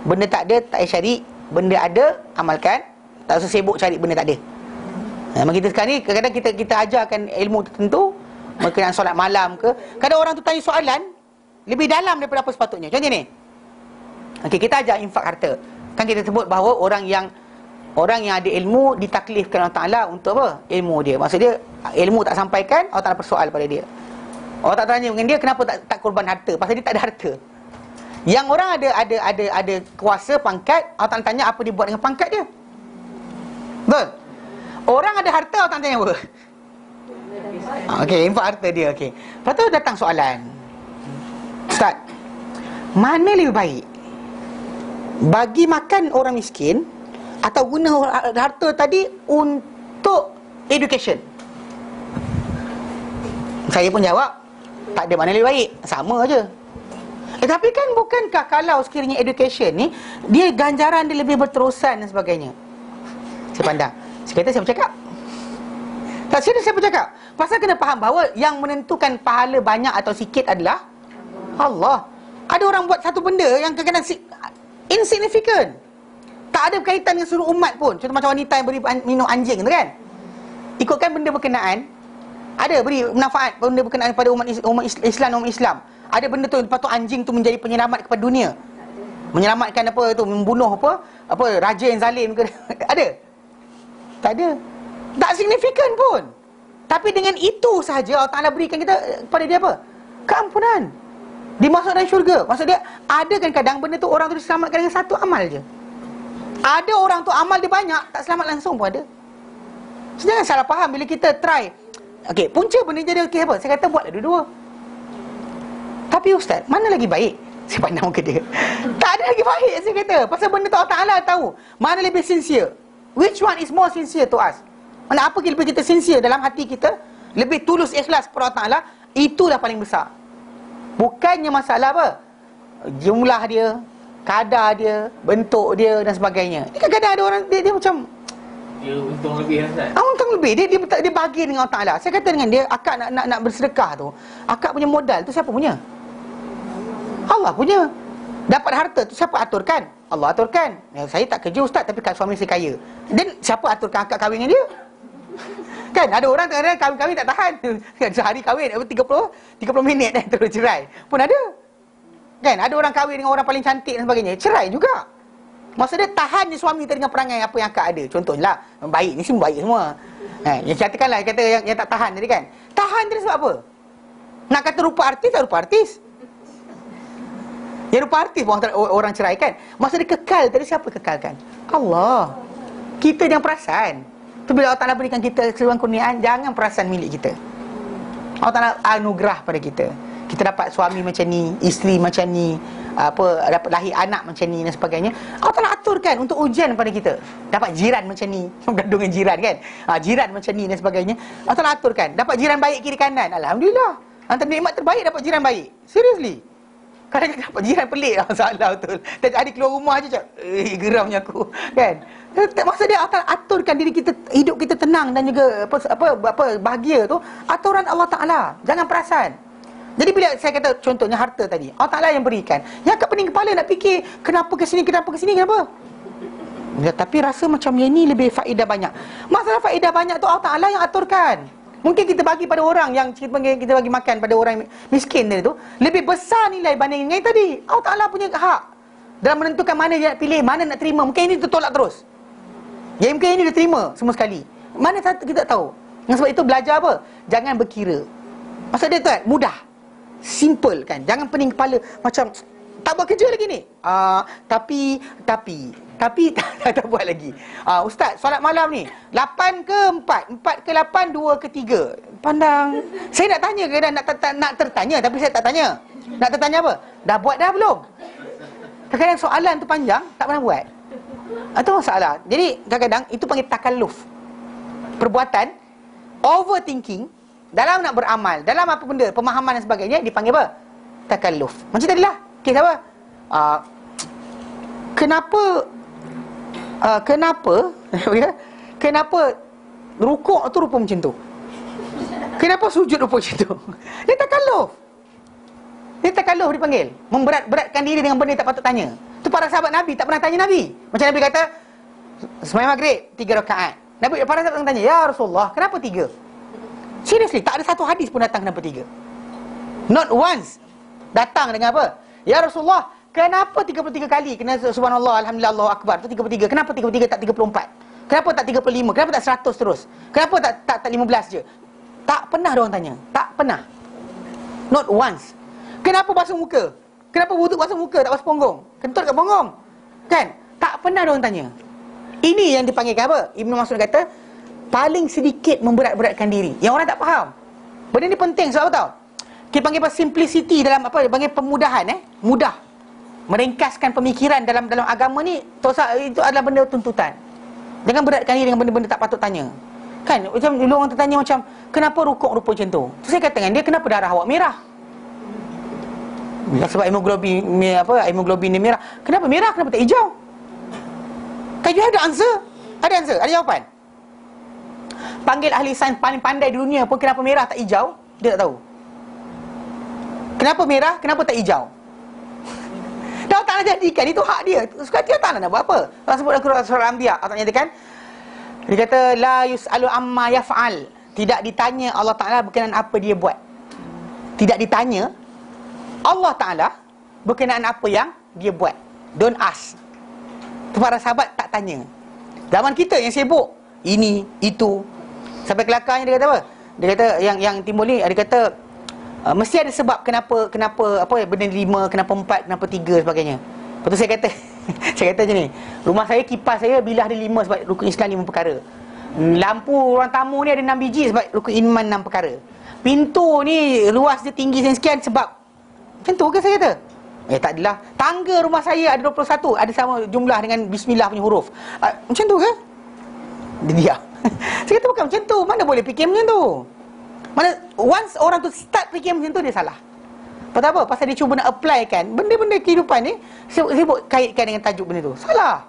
Benda tak ada, tak payah cari. Benda ada, amalkan. Tak usah sibuk cari benda tak ada. Memang kita sekarang ni kadang-kadang kita ajarkan ilmu tertentu, berkenaan solat malam ke. Kadang orang tu tanya soalan lebih dalam daripada apa sepatutnya. Contoh ni, okey, kita ajar infak harta. Kan kita sebut bahawa orang yang ada ilmu ditaklifkan Allah Ta'ala untuk apa? Ilmu dia. Maksud dia, ilmu tak sampaikan, Allah Ta'ala persoal pada dia. Allah tak tanya dengan dia kenapa tak korban harta, pasal dia tak ada harta. Yang orang ada kuasa, pangkat, Allah Ta'ala tanya apa dia buat dengan pangkat dia. Betul? Orang ada harta, Allah Ta'ala tanya apa? Okey, infak harta dia. Okey. Lepas tu datang soalan, Ustaz, mana lebih baik? Bagi makan orang miskin atau guna harta tadi untuk education? Saya pun jawab, tak ada mana lebih baik, sama aje. Tapi kan bukankah kalau sekiranya education ni, dia ganjaran dia lebih berterusan dan sebagainya? Saya pandang, saya kata saya bercakap. Tak serius saya bercakap. Pasal kena faham bahawa yang menentukan pahala banyak atau sikit adalah Allah. Ada orang buat satu benda yang kadang-kadang insignificant, tak ada berkaitan dengan seluruh umat pun. Contoh macam wanita yang beri minum anjing tu kan, ikutkan benda berkenaan, ada beri manfaat benda berkenaan pada umat Islam. Ada benda tu, lepas tu anjing tu menjadi penyelamat kepada dunia, menyelamatkan apa tu, membunuh apa raja yang zalim ke. Ada? Tak ada. Tak signifikan pun. Tapi dengan itu sahaja Allah Ta'ala berikan kita kepada dia apa? Keampunan. Dimasuk dalam syurga. Maksud dia, ada kan kadang benda tu orang tu diselamatkan dengan satu amal je. Ada orang tu amal dia banyak, tak selamat langsung pun ada. So, jangan salah faham bila kita try. Okey, punca benda jadi okey apa? Saya kata buatlah dua-dua. Tapi Ustaz, mana lagi baik? Saya pandang muka dia. Tak ada lagi baik, saya kata. Pasal benda tu Allah Ta'ala tahu mana lebih sincere. Which one is more sincere to us? Mana apa lebih kita sincere dalam hati kita, lebih tulus ikhlas kepada Allah Ta'ala, itulah paling besar. Bukannya masalah apa? Jumlah dia, kadar dia, bentuk dia dan sebagainya. Kadang-kadang ada orang dia macam dia untung lebih kan Ustaz? Untung lebih. Dia bagi dengan Allah Ta'ala. Saya kata dengan dia, akak nak bersedekah tu, akak punya modal tu siapa punya? Allah punya. Dapat harta tu siapa aturkan? Allah aturkan. Saya tak kerja Ustaz, tapi suami saya kaya. Dan siapa aturkan akak kahwin dengan dia? Kan ada orang kadang-kadang kahwin-kahwin tak tahan. Sehari kahwin 30 minit terus cerai. Pun ada. Kan ada orang kahwin dengan orang paling cantik dan sebagainya, cerai juga. Maksud dia tahan ni suami dengan perangai apa yang akak ada. Contohnya lah, baik ni semua baik semua. Yang katakanlah kata yang tak tahan tadi kan. Tahan tadi sebab apa? Nak kata rupa artis tak rupa artis. Yang rupa artis pun orang cerai kan. Maksud dia kekal tadi siapa kekalkan? Allah. Kita jangan perasan. Tu bila Allah Ta'ala berikan kita keseluruhan kurniaan, jangan perasan milik kita. Allah Ta'ala anugerah pada kita. Kita dapat suami macam ni, isteri macam ni, dapat lahir anak macam ni dan sebagainya. Allah Ta'ala aturkan untuk ujian pada kita. Dapat jiran macam ni, bergaduh dengan jiran kan, jiran macam ni dan sebagainya. Allah Ta'ala aturkan. Dapat jiran baik kiri kanan, alhamdulillah. Antara nikmat terbaik dapat jiran baik. Seriously. Kadang-kadang dapat jiran pelik, salah betul. Tiap hari keluar rumah je cak, geramnya aku kan. Maksud dia Allah aturkan diri kita, hidup kita tenang dan juga apa bahagia tu aturan Allah Ta'ala. Jangan perasan. Jadi bila saya kata contohnya harta tadi, Allah Ta'ala yang berikan. Yang kat pening kepala nak fikir kenapa ke sini, kenapa? Ya, tapi rasa macam yang ni lebih faedah banyak. Masalah faedah banyak tu Allah Ta'ala yang aturkan. Mungkin kita bagi pada orang yang kita bagi makan pada orang miskin tadi tu, lebih besar nilai banding dengan yang tadi. Allah Ta'ala punya hak dalam menentukan mana dia nak pilih, mana nak terima. Mungkin ini tertolak terus. Ya, mungkin ini dia terima semua sekali. Mana kita tak tahu. Dengan sebab itu belajar apa? Jangan berkira. Maksud dia tu kan, mudah. Simple kan. Jangan pening kepala macam tak buat kerja lagi ni. Tapi tak buat lagi. Ustaz, solat malam ni 8 ke 4? 4 ke 8, 2 ke 3? Pandang. Saya nak tanya ke nak tertanya, tapi saya tak tanya. Nak tertanya apa? Dah buat dah belum? Kadang-kadang soalan tu panjang, tak pernah buat. Itu masalah. Jadi kadang-kadang itu panggil takalluf. Perbuatan overthinking dalam nak beramal, dalam apa benda, pemahaman dan sebagainya, dipanggil apa? Takalluf. Macam tadilah. Kes apa? Kenapa rukuk tu rupa macam tu? Kenapa sujud rupa macam tu? Dia takalluf. Dia takalluf dipanggil. Memberat-beratkan diri dengan benda tak patut tanya. Tu para sahabat Nabi tak pernah tanya Nabi. Macam Nabi kata, sembahyang maghrib 3 rakaat. Nabi, para sahabat tanya, "Ya Rasulullah, kenapa 3?" Seriously, tak ada satu hadis pun datang kenapa 3. Not once datang dengan apa? "Ya Rasulullah, kenapa 33 kali? Kena subhanallah, alhamdulillah, Allahu akbar." Tu 33. Kenapa 33 tak 34? Kenapa tak 35? Kenapa tak 100 terus? Kenapa tak 15 je? Tak pernah dia orang tanya. Tak pernah. Not once. Kenapa basuh muka? Kenapa wuduk basuh muka, tak basuh punggung? Kentut kat punggung. Kan? Tak pernah dia orang tanya. Ini yang dipanggilkan apa? Ibnu Mas'ud kata, paling sedikit memberat-beratkan diri. Yang orang tak faham. Benda ni penting sebab apa tahu? Kita panggil apa? Simplicity dalam apa? Dia panggil pemudahan, mudah. Meringkaskan pemikiran dalam agama ni, itu adalah benda tuntutan. Jangan beratkan diri dengan benda-benda tak patut tanya. Kan? Macam dulu orang tertanya macam, kenapa rukuk rupa macam tu? So, saya kata dengan dia, kenapa darah awak merah? Sebab hemoglobin ni merah. Kenapa merah? Kenapa tak hijau? Kan you have the answer? Ada answer? Ada jawapan? Panggil ahli sains paling pandai di dunia pun, kenapa merah tak hijau, dia tak tahu. Kenapa merah? Kenapa tak hijau? Dah tak nak jadikan, itu hak dia. Suka dia tak nak buat apa. Allah sebut dalam surah Al-Anbiya, Allah nyatakan, dia kata, la yus'alu amma yaf'al. Tidak ditanya Allah Ta'ala berkenaan apa dia buat. Tidak ditanya Allah Ta'ala berkenaan apa yang dia buat. Don't ask. Para sahabat tak tanya. Zaman kita yang sibuk, ini, itu. Sampai kelakarnya dia kata apa? Dia kata yang timbul ni, dia kata mesti ada sebab kenapa apa benda 5, kenapa 4, kenapa 3 sebagainya. Lepas tu saya kata saya kata macam ni, rumah saya kipas saya bilah ada 5 sebab rukun Islam 5 perkara. Lampu ruang tamu ni ada 6 biji sebab rukun iman 6 perkara. Pintu ni luas dia tinggi sekian sebab macam tu ke saya kata? Tak adalah. Tangga rumah saya ada 21, ada sama jumlah dengan bismillah punya huruf. Macam tu ke? Dia diam. Saya kata bukan macam tu. Mana boleh fikir macam tu? Mana once orang tu start fikir macam tu, dia salah. Pasal apa? Pasal dia cuba nak apply kan benda-benda kehidupan ni, sibuk kaitkan dengan tajuk benda tu. Salah.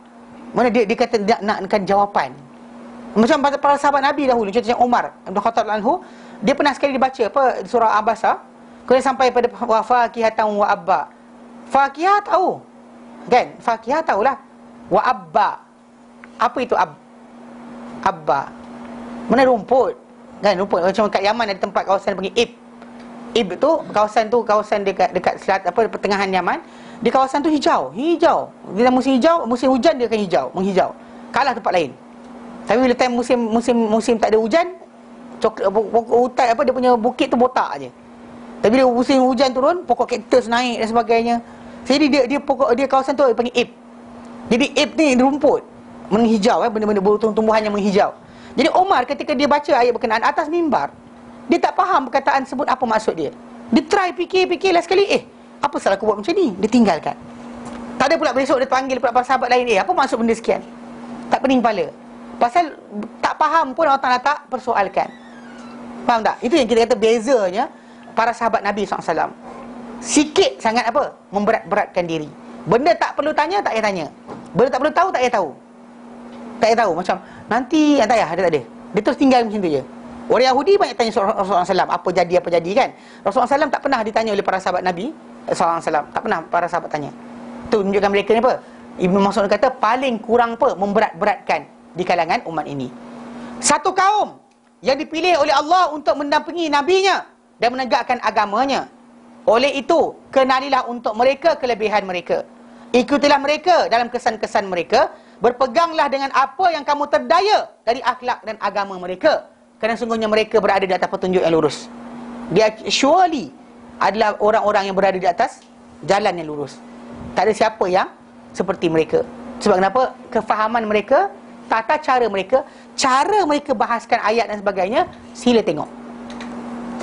Mana dia kata nakkan jawapan. Macam para sahabat Nabi dahulu, contohnya Umar Ibn Khattab anhu, dia pernah sekali dibaca apa surah Abasa, kemudian sampai pada wa fakihatan wa abba. Fakihah tahu. Kan? Fakihah tahulah. Wa abba. Apa itu abba? Mana rumput? Kan, rumput macam kat Yaman ada tempat kawasan panggil Ib. Ib tu kawasan dekat selat apa pertengahan Yaman. Di kawasan tu hijau. Bila musim hijau, musim hujan dia akan menghijau. Kalah tempat lain. Tapi bila time musim tak ada hujan, hutan apa dia punya bukit tu botak aje. Tapi bila musim hujan turun, pokok kaktus naik dan sebagainya. Jadi dia kawasan tu panggil Ib. Jadi Ib ni rumput menghijau, benda-benda tumbuhan yang menghijau. Jadi Umar ketika dia baca ayat berkenaan atas mimbar, dia tak faham perkataan sebut apa maksud dia. Dia try fikir last sekali, apa salah aku buat macam ni? Dia tinggalkan. Tak ada pula besok dia panggil pula para sahabat lain, apa maksud benda sekian? Tak pening kepala. Pasal tak faham pun Allah Ta'ala tak persoalkan. Faham tak? Itu yang kita kata bezanya para sahabat Nabi SAW. Sikit sangat apa? Memberat-beratkan diri. Benda tak perlu tanya, tak payah tanya. Benda tak perlu tahu, tak payah tahu. Tak payah tahu. Macam nanti, tak payah, dia tak ada. Dia terus tinggal macam tu je. Orang Yahudi banyak tanya Rasulullah SAW, apa jadi kan. Rasulullah SAW tak pernah ditanya oleh para sahabat Nabi SAW. Tak pernah para sahabat tanya. Itu menunjukkan mereka ni apa? Ibnu Mas'ud kata paling kurang apa? Memberat-beratkan di kalangan umat ini. Satu kaum yang dipilih oleh Allah untuk mendampingi nabinya dan menegakkan agamanya. Oleh itu, kenalilah untuk mereka kelebihan mereka. Ikutilah mereka dalam kesan-kesan mereka. Berpeganglah dengan apa yang kamu terdaya dari akhlak dan agama mereka. Kerana sungguhnya mereka berada di atas petunjuk yang lurus. Dia surely adalah orang-orang yang berada di atas jalan yang lurus. Tak ada siapa yang seperti mereka. Sebab kenapa? Kefahaman mereka, tata cara mereka bahaskan ayat dan sebagainya, sila tengok.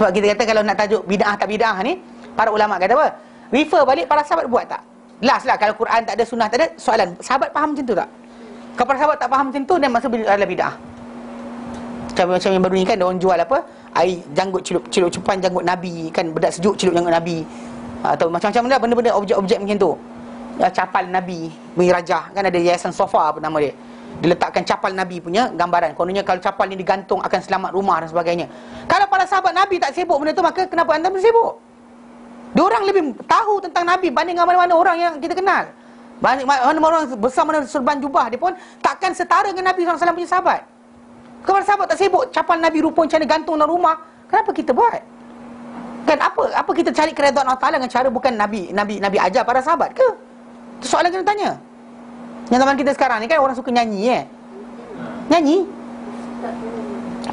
Sebab kita kata kalau nak tajuk bid'ah tak bid'ah ni, para ulama kata apa? Refer balik para sahabat buat tak? Last lah, kalau Quran tak ada, sunnah tak ada, soalan, sahabat faham macam tu tak? Kalau para sahabat tak faham macam tu, dan maksud adalah bid'ah. Macam yang baru ni kan, orang jual apa? Air janggut, celup cupan janggut Nabi, kan bedak sejuk celup janggut Nabi. Atau macam-macam lah benda-benda objek-objek macam tu. Capal Nabi, Mirajah, kan ada Yayasan Sofa apa nama dia. Diletakkan capal Nabi punya gambaran. Kononnya kalau capal ni digantung akan selamat rumah dan sebagainya. Kalau para sahabat Nabi tak sibuk benda tu, maka kenapa anda sibuk? Diorang lebih tahu tentang Nabi banding dengan mana-mana orang yang kita kenal. Mana-mana orang besar, mana serban jubah, dia pun takkan setara dengan Nabi SAW punya sahabat. Kalau sahabat tak sibuk capal Nabi rupa macam mana, gantung dalam rumah, kenapa kita buat? Kan apa kita cari keredaan Allah Ta'ala dengan cara bukan Nabi ajar para sahabat ke? Itu soalan kena tanya. Yang zaman kita sekarang ni kan orang suka nyanyi Nyanyi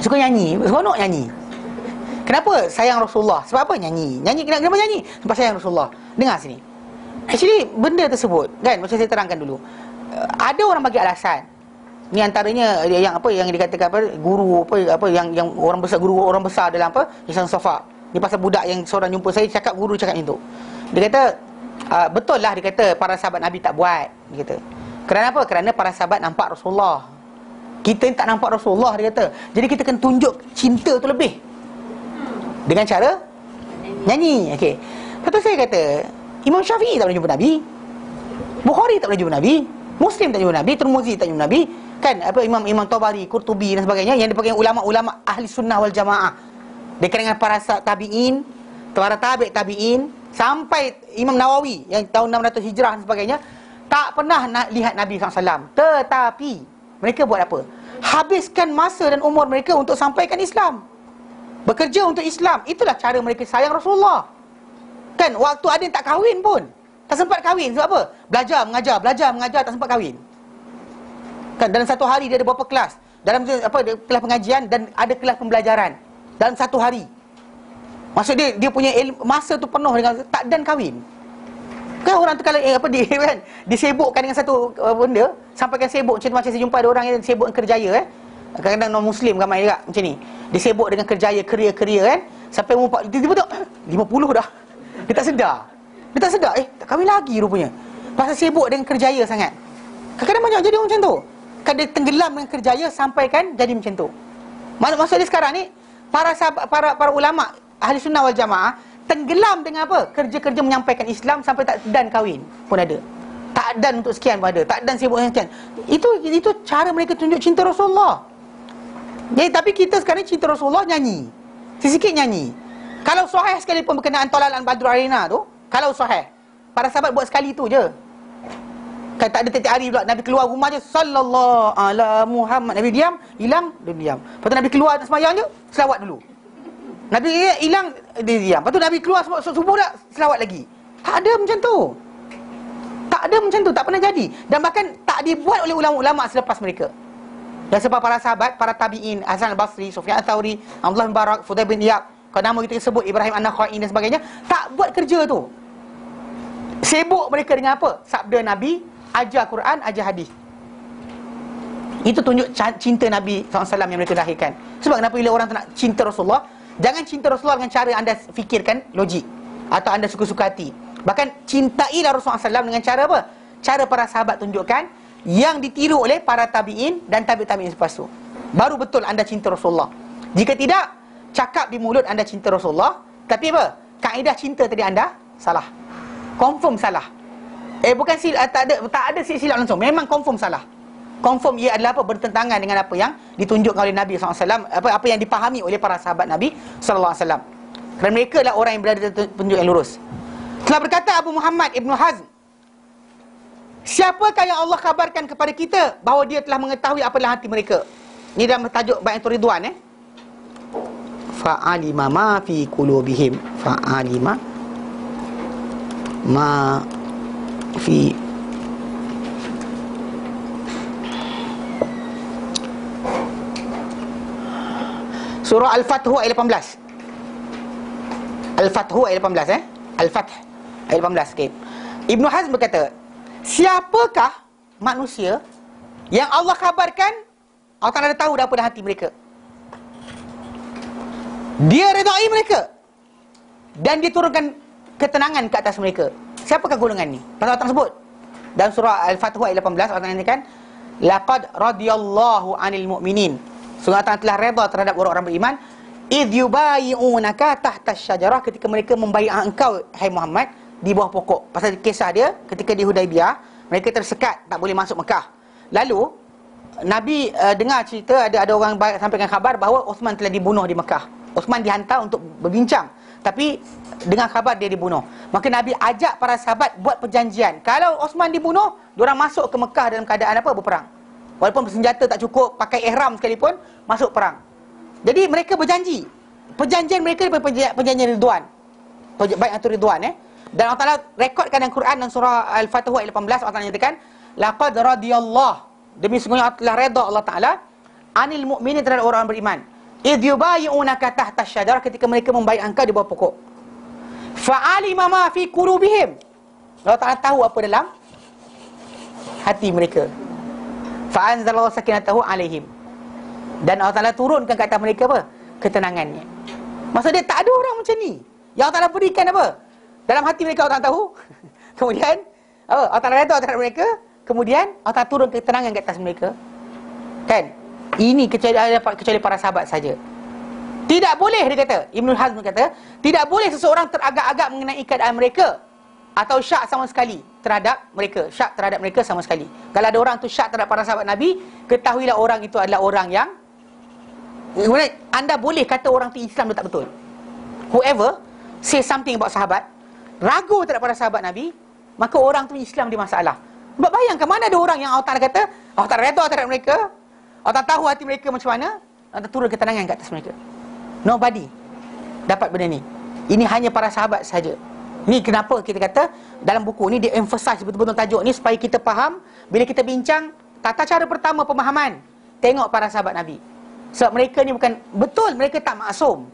suka nyanyi, seronok nyanyi. Kenapa sayang Rasulullah? Sebab apa nyanyi? Kenapa nyanyi? Sebab sayang Rasulullah. Dengar sini. Actually benda tersebut kan, macam saya terangkan dulu, ada orang bagi alasan. Ni antaranya yang dikatakan guru yang orang besar, guru orang besar dalam Ihsan Safa. Ni pasal budak yang seorang jumpa saya cakap, guru cakap macam tu. Dia kata betul lah, dia kata para sahabat Nabi tak buat, dia kata. Kerana apa? Kerana para sahabat nampak Rasulullah. Kita tak nampak Rasulullah, dia kata. Jadi kita kena tunjuk cinta tu lebih dengan cara nyanyi. Okey. Lepas tu saya kata, Imam Syafi'i tak pernah jumpa Nabi, Bukhari tak pernah jumpa Nabi, Muslim tak jumpa Nabi, Tirmizi tak jumpa Nabi, kan Imam Tabari, Qurtubi dan sebagainya, yang dipanggil ulama-ulama ahli sunnah wal jamaah, di kalangan para tabi'in, para tabi'in sampai Imam Nawawi yang tahun 600 Hijrah dan sebagainya, tak pernah nak lihat Nabi SAW. Tetapi mereka buat apa? Habiskan masa dan umur mereka untuk sampaikan Islam, bekerja untuk Islam. Itulah cara mereka sayang Rasulullah. Kan waktu ada yang tak kahwin pun, tak sempat kahwin. Sebab apa? Belajar, mengajar, tak sempat kahwin. Kan dalam satu hari dia ada berapa kelas? Dalam kelas pengajian dan ada kelas pembelajaran dalam satu hari. Maksud dia punya masa tu penuh dengan tak dan kahwin. Kan orang tu kalau dia disebukkan dengan satu benda, sampaikan sibuk macam saya jumpa ada orang yang sibuk dengan kerjaya kadang-kadang non muslim ramai juga macam ni. Disebuk dengan kerjaya, kerja kan, sampai umur tiba-tiba 50 dah. Dia tak sedar. Tak kahwin lagi rupanya. Pasal sibuk dengan kerjaya sangat. Kadang-kadang banyak jadi orang macam tu. Kan dia tenggelam dengan kerjaya sampai kan jadi macam tu. Maksud dia sekarang ni para ulama ahli sunnah wal jamaah tenggelam dengan apa? Kerja-kerja menyampaikan Islam sampai tak dan kahwin pun ada. Tak dan untuk sekian pun ada. Tak dan sibuk dengan sekian. Itu cara mereka tunjuk cinta Rasulullah. Jadi tapi kita sekarang cinta Rasulullah nyanyi. Sikit nyanyi. Kalau sahih sekali pun berkenaan Talalan Badru Arena tu, kalau sahih, para sahabat buat sekali tu je. Kan tak ada tiap-tiap hari pula Nabi keluar rumah je, sallallahu ala Muhammad. Nabi diam, hilang, dia diam. Lepas tu Nabi keluar sembahyang je, selawat dulu. Nabi hilang, dia diam. Lepas tu Nabi keluar subuh dah, selawat lagi. Tak ada macam tu. Tak pernah jadi. Dan bahkan tak dibuat oleh ulama-ulama selepas mereka. Dan sebab para sahabat, para tabi'in, Hasan al-Basri, Sufyan al-Thawri, Abdullah bin Barak, Fudail bin Iyad, kalau nama kita sebut Ibrahim an-Nakhai dan sebagainya, tak buat kerja tu. Sibuk mereka dengan apa? Sabda Nabi, ajar Quran, ajar hadis. Itu tunjuk cinta Nabi SAW yang mereka lahirkan. Sebab kenapa bila orang tak nak cinta Rasulullah, jangan cinta Rasulullah dengan cara anda fikirkan logik atau anda suka-suka hati. Bahkan cintailah Rasulullah SAW dengan cara apa? Cara para sahabat tunjukkan, yang ditiru oleh para tabi'in dan tabi'in selepas tu. Baru betul anda cinta Rasulullah. Jika tidak, cakap di mulut anda cinta Rasulullah, tapi apa? Kaedah cinta tadi anda salah. Confirm salah. Bukan tak ada silap langsung. Memang confirm salah. Confirm ia adalah apa? Bertentangan dengan apa yang ditunjukkan oleh Nabi SAW, apa yang dipahami oleh para sahabat Nabi SAW. Kerana mereka adalah orang yang berada di petunjuk yang lurus. Telah berkata Abu Muhammad Ibn Hazm, siapakah yang Allah kabarkan kepada kita bahawa dia telah mengetahui apa dalam hati mereka? Ini dalam tajuk Bai'atul Ridwan. Fa'alima ma fi qulubihim. Fa'alima ma fi Surah Al-Fathu ayat 18. Al-Fathu ayat 18 Al-Fath ayat 18. Okay. Ibn Hazm berkata, siapakah manusia yang Allah kabarkan Allah Ta'ala tahu dah apa dalam hati mereka, dia redai mereka dan dia turunkan ketenangan ke atas mereka. Siapakah golongan ni? Pasal Allah sebut dalam surah Al-Fathu ayat 18, Allah nyatakan, laqad radiyallahu 'anil mu'minin. Sungguh Allah telah redha terhadap orang-orang beriman, idh yubayi'unaka tahta syajarah, ketika mereka membai'ah engkau hai Muhammad di bawah pokok. Pasal kisah dia ketika di Hudaibiyah, mereka tersekat tak boleh masuk Mekah. Lalu Nabi dengar cerita ada orang sampaikan khabar bahawa Uthman telah dibunuh di Mekah. Uthman dihantar untuk berbincang Tapi dengan khabar dia dibunuh, maka Nabi ajak para sahabat buat perjanjian. Kalau Osman dibunuh, diorang masuk ke Mekah dalam keadaan apa? Berperang. Walaupun senjata tak cukup, pakai ihram sekalipun, masuk perang. Jadi mereka berjanji. Perjanjian mereka adalah perjanjian Ridwan. Baik atau Ridwan Dan Allah Ta'ala rekodkan dalam Quran dan surah Al-Fatih ayat 18, Allah Ta'ala nyatakan, laqad radiyallah, demi sungguhnya telah redha Allah Ta'ala anil mu'minin, terhadap orang beriman, idh yubayi'unaka tahta syajarah, ketika mereka membayar engkau di bawah pokok. Fa'alima ma fi qulubihim, Allah Ta'ala tahu apa dalam hati mereka. Fa'anzalallahu sakinatahu alaihim, dan Allah Ta'ala turunkan ke atas mereka apa? Ketenangannya. Maksud dia tak ada orang macam ni yang Allah Ta'ala berikan apa? Dalam hati mereka Allah Ta'ala tahu. Kemudian Allah Ta'ala redha terhadap mereka, kemudian Allah Ta'ala turun ketenangan ke atas mereka. Kan? Ini kecuali para sahabat saja. Tidak boleh, dia kata, Ibnul Hazm kata, tidak boleh seseorang teragak-agak mengenai keadaan mereka atau syak sama sekali terhadap mereka. Syak terhadap mereka sama sekali. Kalau ada orang tu syak terhadap para sahabat Nabi, ketahuilah orang itu adalah orang yang, anda boleh kata orang tu Islam tu tak betul. Whoever say something about sahabat, ragu terhadap para sahabat Nabi, maka orang tu Islam dia masalah. Sebab bayangkan, mana ada orang yang Allah Ta'ala kata, Allah Ta'ala redha terhadap mereka, Allah Ta'ala tahu hati mereka macam mana, Allah Ta'ala turun ketenangan ke atas mereka. Nobody dapat benda ni. Ini hanya para sahabat saja. Ni kenapa kita kata dalam buku ni dia emphasize betul-betul tajuk ni, supaya kita faham. Bila kita bincang, tata cara pertama pemahaman, tengok para sahabat Nabi. Sebab mereka ni bukan, betul mereka tak maksum,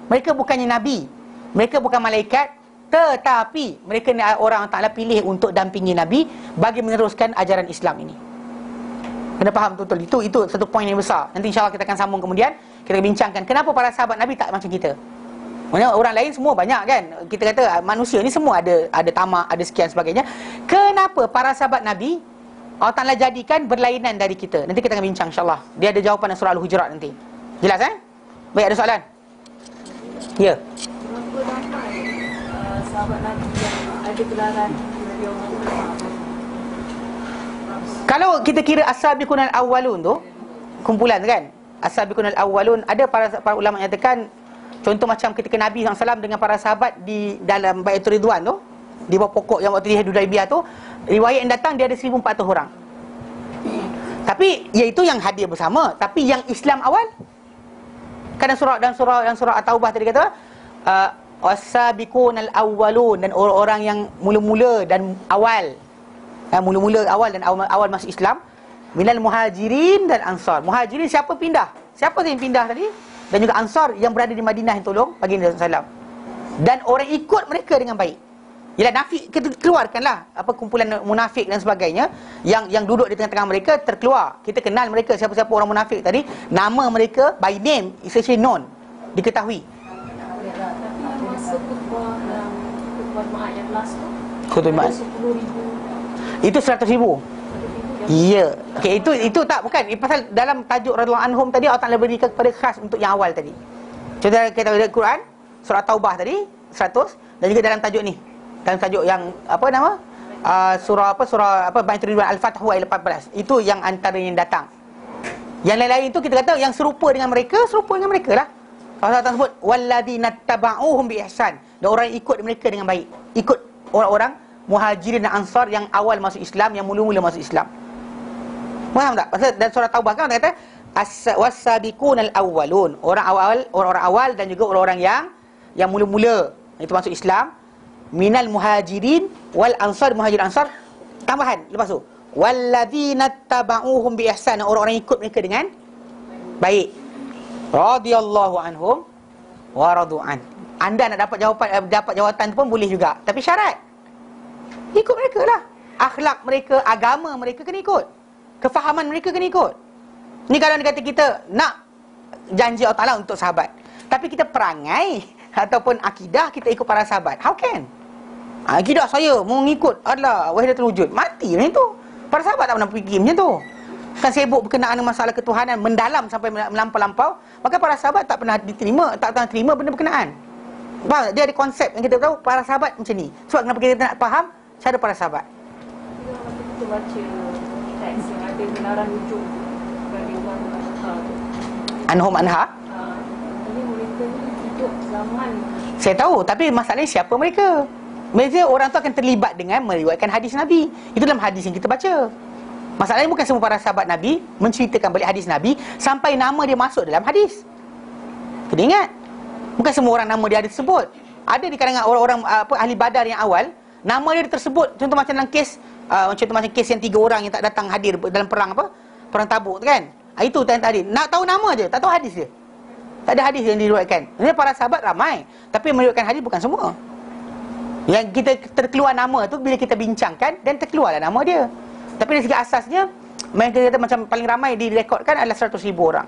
mereka bukannya Nabi, mereka bukan malaikat, tetapi mereka ni orang Ta'ala pilih untuk dampingi Nabi bagi meneruskan ajaran Islam ini. Kena faham betul-betul. Itu satu poin yang besar. Nanti insyaAllah kita akan sambung kemudian, kita bincangkan kenapa para sahabat Nabi tak macam kita. Maksudnya orang lain semua banyak kan, kita kata manusia ni semua ada tamak, ada sekian sebagainya. Kenapa para sahabat Nabi Allah Ta'ala jadikan berlainan dari kita? Nanti kita akan bincang insyaAllah. Dia ada jawapan dalam surah Al-Hujurat nanti. Jelas Baik, ada soalan? Ya. Kenapa ramai sahabat Nabi yang ada gelaran beliau? Kalau kita kira as-sabiqun al-awwalun tu, kumpulan kan, as-sabiqun al-awwalun, ada para ulama yang nyatakan, contoh macam ketika Nabi SAW dengan para sahabat di dalam Baitul Ridwan tu, di bawah pokok yang waktu di Hudaibiyah tu, riwayat yang datang dia ada 1,400 orang. Tapi iaitu yang hadir bersama. Tapi yang Islam awal, kan dalam surah At-Taubah tadi kata, as-sabiqun al-awwalun, dan orang-orang yang mula-mula dan awal, mula-mula awal dan awal masuk Islam, minal muhajirin dan ansar. Muhajirin siapa pindah? Siapa yang pindah tadi? Dan juga ansar yang berada di Madinah yang tolong baginda SAW. Dan orang ikut mereka dengan baik. Ialah nafik, kita keluarkanlah apa kumpulan munafik dan sebagainya yang duduk di tengah-tengah mereka, terkeluar. Kita kenal mereka, siapa-siapa orang munafik tadi, nama mereka by name is actually known, diketahui. Tapi masa khutbah Ma'ad yang last tu, Khutbah Ma'ad 10,000. itu 100,000. Ya. Okey, itu tak, bukan. Pasal dalam tajuk radhiyallahu anhum tadi Allah Ta'ala berikan kepada khas untuk yang awal tadi. Contoh kita lihat Quran surah Taubah tadi 100, dan juga dalam tajuk ni. Dalam tajuk yang apa nama? Surah Baitul Ridwan Al-Fatih ayat 14. Itu yang antara yang datang. Yang lain-lain itu kita kata yang serupa dengan mereka lah. Allah Ta'ala sebut walladzina tabauhum bi ihsan, dan orang yang ikut mereka dengan baik. Ikut orang-orang muhajirin dan ansar yang awal masuk Islam, yang mula-mula masuk Islam. Faham tak? Pasal dalam surah Taubah kan dia kata was-sabiqun al-awwalun, orang awal dan juga orang-orang yang mula-mula itu masuk Islam, minal muhajirin wal ansar, muhajirin ansar, tambahan lepas tu walladzina tabauhum bi ihsan, orang-orang yang ikut mereka dengan baik, radhiyallahu anhum wa radu'an. Anda nak dapat jawatan tu pun boleh juga, tapi syarat ikut mereka lah. Akhlak mereka, agama mereka kena ikut, kefahaman mereka kena ikut. Ni kalau dia kata kita nak janji Allah Ta'ala untuk sahabat, tapi kita perangai ataupun akidah kita ikut para sahabat, how can? Akidah saya mengikut adalah wahidatul wujud, mati macam tu. Para sahabat tak pernah fikir macam tu. Kan sibuk berkenaan dengan masalah ketuhanan, mendalam sampai melampau-lampau. Maka para sahabat tak pernah terima benda berkenaan. Faham? Dia ada konsep yang kita tahu para sahabat macam ni. Sebab kenapa kita nak faham cara para sahabat. Kita baca teks yang ada gelaran hujung dari Umar bin Khattab tu. Anhum anha. Ini mereka ni hidup zaman Saya tahu, tapi masalahnya siapa mereka? Mereka orang tu akan terlibat dengan meriwayatkan hadis Nabi. Itu dalam hadis yang kita baca. Masalahnya bukan semua para sahabat Nabi menceritakan balik hadis Nabi sampai nama dia masuk dalam hadis. Kena ingat, bukan semua orang nama dia ada tersebut. Ada di kalangan orang-orang ahli Badar yang awal, nama dia tersebut. Contoh macam dalam kes contoh macam kes yang 3 orang yang tak datang hadir dalam perang Perang Tabuk tu kan. Itu tadi nak tahu nama je, tak tahu hadis dia. Tak ada hadis yang diriwayatkan. Sebenarnya para sahabat ramai, tapi meriwayatkan hadis bukan semua. Yang kita terkeluar nama tu bila kita bincangkan, dan terkeluarlah nama dia. Tapi dari segi asasnya, mereka kata macam paling ramai direkodkan adalah 100,000 orang.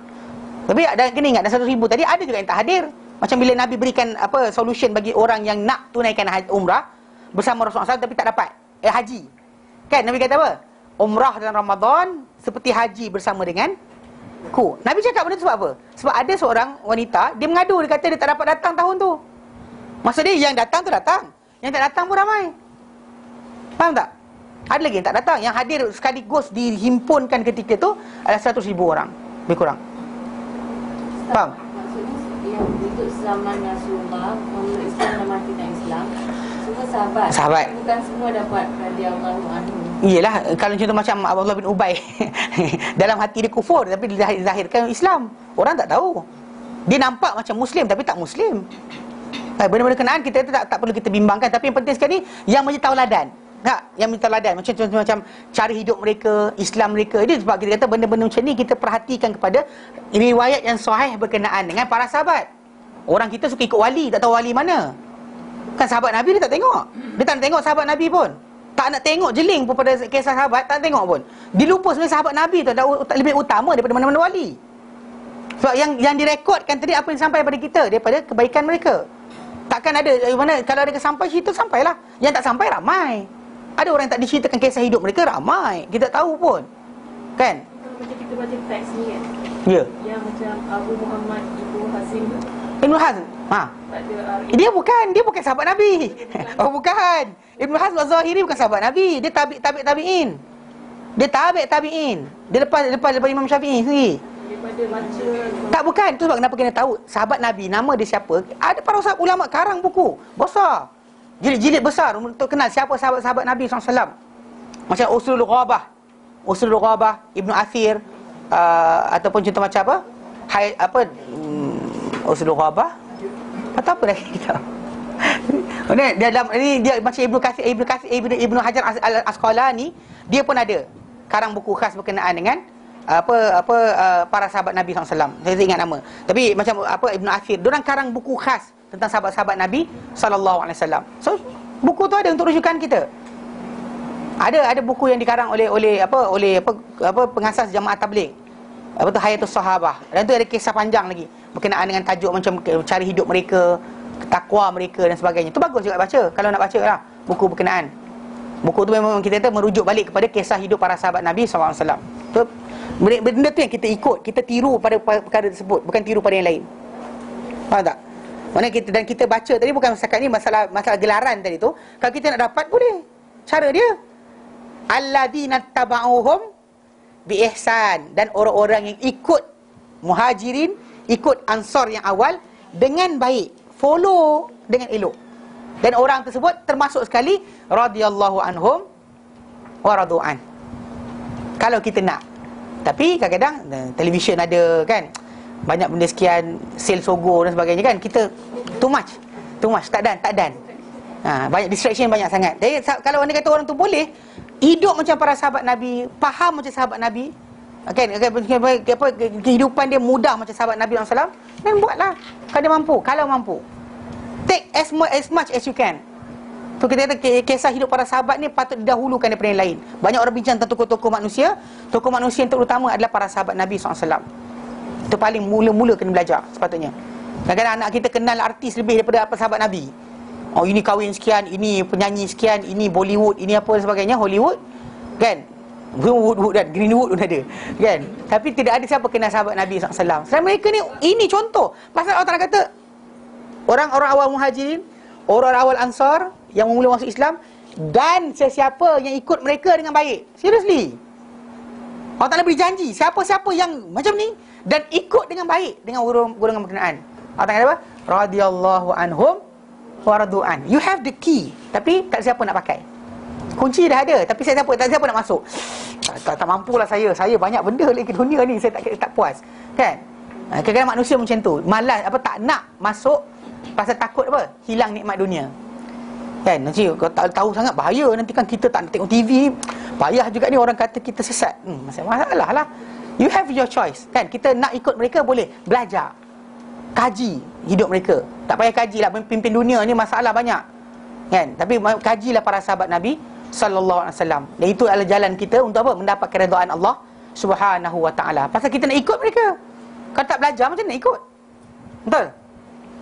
Tapi kena ingat, dalam 100,000 tadi ada juga yang tak hadir. Macam bila Nabi berikan solution bagi orang yang nak tunaikan umrah bersama Rasulullah SAW tapi tak dapat haji. Kan Nabi kata apa? Umrah dalam Ramadan seperti haji bersama dengan ku. Nabi cakap benda tu sebab apa? Sebab ada seorang wanita, dia mengadu, dia kata dia tak dapat datang tahun tu. Maksud dia yang datang tu datang, yang tak datang pun ramai. Faham tak? Ada lagi yang tak datang. Yang hadir sekaligus dihimpunkan ketika tu adalah 100,000 orang, lebih kurang. Faham? maksudnya yang hidup zaman Rasulullah, memeluk Islam dan matikan Islam, semua sahabat. Bukan semua dapat radhiyallahu anhu. Iyalah, kalau contoh macam Abdullah bin Ubay dalam hati dia kufur tapi dia zahirkan Islam. Orang tak tahu. Dia nampak macam Muslim tapi tak Muslim. Benda-benda kenaan kita tak perlu kita bimbangkan. Tapi yang penting sekali yang menjadi tauladan. Tak, yang menjadi tauladan macam cara hidup mereka, Islam mereka. Ini sebab kita kata benda-benda macam ni kita perhatikan kepada riwayat yang sahih berkenaan dengan para sahabat. Orang kita suka ikut wali, tak tahu wali mana. Kan sahabat Nabi dia tak tengok. Dia tak nak tengok sahabat Nabi pun. Tak nak tengok jeling pun pada kisah sahabat, tak nak tengok pun. Dia lupa sebenarnya sahabat Nabi tu lebih utama daripada mana-mana wali. Sebab yang direkodkan tadi apa yang sampai pada kita daripada kebaikan mereka. Takkan ada mana kalau ada sampai cerita sampailah. Yang tak sampai ramai. Ada orang yang tak diceritakan kisah hidup mereka ramai. Kita tak tahu pun. Kan? Kalau macam kita baca teks ni kan, Ya. yang macam Abu Muhammad Ibnu Hazim tu, Ibn Hazm. tak ada Dia bukan sahabat Nabi. Oh bukan. Ibn Hazm Az-Zahiri bukan sahabat Nabi. Dia tabi'in. Dia tabi'in. Dia lepas Imam Syafi'i sendiri. daripada baca. Tak, bukan. Itu sebab kenapa kena tahu sahabat Nabi, nama dia siapa. Ada para sahabat ulama karang buku besar, jilid-jilid besar untuk kenal siapa sahabat-sahabat Nabi SAW. Macam Usulul Ghabah, Ibnu Athir, ataupun contoh macam apa? Usulul Ghabah atau apa lagi kita. Dia dalam ini dia macam Ibnu Hajar Al-Asqalani, dia pun ada karang buku khas berkenaan dengan para sahabat Nabi SAW. Saya tak ingat nama. Tapi macam Ibnu Athir, diorang karang buku khas tentang sahabat-sahabat Nabi SAW. So buku tu ada untuk rujukan kita. Ada buku yang dikarang oleh pengasas Jamaah Tabligh. Hayatus Sahabah. Dan tu ada kisah panjang lagi berkenaan dengan tajuk macam cara hidup mereka, takwa mereka dan sebagainya. Tu bagus juga baca kalau nak baca lah buku berkenaan. Buku tu memang kita kata merujuk balik kepada kisah hidup para sahabat Nabi SAW. Tu benda tu yang kita ikut, kita tiru pada perkara tersebut, bukan tiru pada yang lain. Faham tak? Maknanya kita baca tadi bukan setakat ni masalah gelaran tadi tu. Kalau kita nak dapat boleh. Cara dia alladzina tabauhum bi ihsan, dan orang-orang yang ikut muhajirin, ikut ansar yang awal dengan baik, follow dengan elok. Dan orang tersebut termasuk sekali radhiyallahu anhum wa radu'an. Kalau kita nak. Tapi kadang-kadang televisyen ada kan, banyak benda sekian, sale sogo dan sebagainya kan, kita too much, tak dan. Banyak distraction, banyak sangat. Jadi kalau anda kata orang tu boleh hidup macam para sahabat Nabi, faham macam sahabat Nabi, kan, kehidupan dia mudah macam sahabat Nabi SAW, dan buatlah kalau mampu. Take as much as you can. So kita kata kisah hidup para sahabat ni patut didahulukan daripada yang lain. Banyak orang bincang tentang tokoh-tokoh manusia. Tokoh manusia yang terutama adalah para sahabat Nabi SAW. Itu paling mula-mula kena belajar sepatutnya. Kadang-kadang anak kita kenal artis lebih daripada apa sahabat Nabi. Oh, ini kahwin sekian, ini penyanyi sekian, ini Bollywood, ini apa dan sebagainya, Hollywood, kan? Wood dan Greenwood pun ada, kan? Tapi tidak ada siapa kenal sahabat Nabi SAW. Selain mereka ni, ini contoh. Pasal Allah Ta'ala kata orang-orang awal muhajirin, orang-orang awal ansar yang mula masuk Islam, dan sesiapa yang ikut mereka dengan baik. Seriously, Allah Ta'ala beri janji siapa-siapa yang macam ni dan ikut dengan baik dengan golongan berkenaan, Allah kata apa? Radhiyallahu anhum wa radu'an. You have the key, tapi tak siapa nak pakai. Kunci dah ada, tapi tak siapa nak masuk. Tak mampulah saya. Saya banyak benda lagi dunia ni, saya tak puas. Kan? Kadang-kadang manusia macam tu. Malas tak nak masuk pasal takut apa? Hilang nikmat dunia. Kan? Nanti kalau tak tahu sangat bahaya, nanti kan kita tak nak tengok TV. Payah juga ni orang kata kita sesat. Masalah lah. You have your choice. Kan? Kita nak ikut mereka boleh. Belajar. Kaji hidup mereka. Tak payah kajilah pimpin dunia ni, masalah banyak. Kan? Tapi kajilah para sahabat Nabi sallallahu alaihi wasallam. Dan itu adalah jalan kita untuk apa? Mendapat keredaan Allah Subhanahu wa taala. Pasal kita nak ikut mereka. Kalau tak belajar macam mana nak ikut? Betul?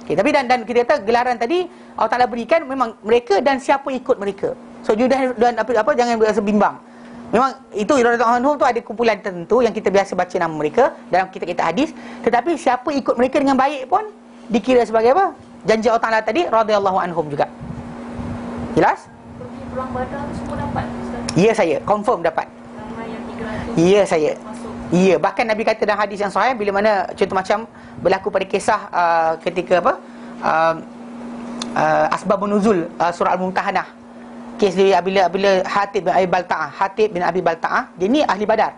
Okay, tapi dan kita kata gelaran tadi Allah Taala berikan memang mereka dan siapa ikut mereka. So you dan apa jangan berasa bimbang. Memang itu radhiyallahu anhum tu ada kumpulan tertentu yang kita biasa baca nama mereka dalam kitab-kitab hadis, tetapi siapa ikut mereka dengan baik pun dikira sebagai apa? Janji Allah Taala tadi radhiyallahu anhum juga. Jelas? Pergi perang Badar semua dapat, Ustaz? Ya, saya confirm dapat. Ramai yang 300. Ya, saya. Masuk. Ya, bahkan Nabi kata dalam hadis yang sahih bila mana contoh macam berlaku pada kisah ketika apa? Asbabun nuzul surah Al-Mumtahanah. Kes dia bila Hatib bin Abi Balta'ah, dia ni ahli Badar.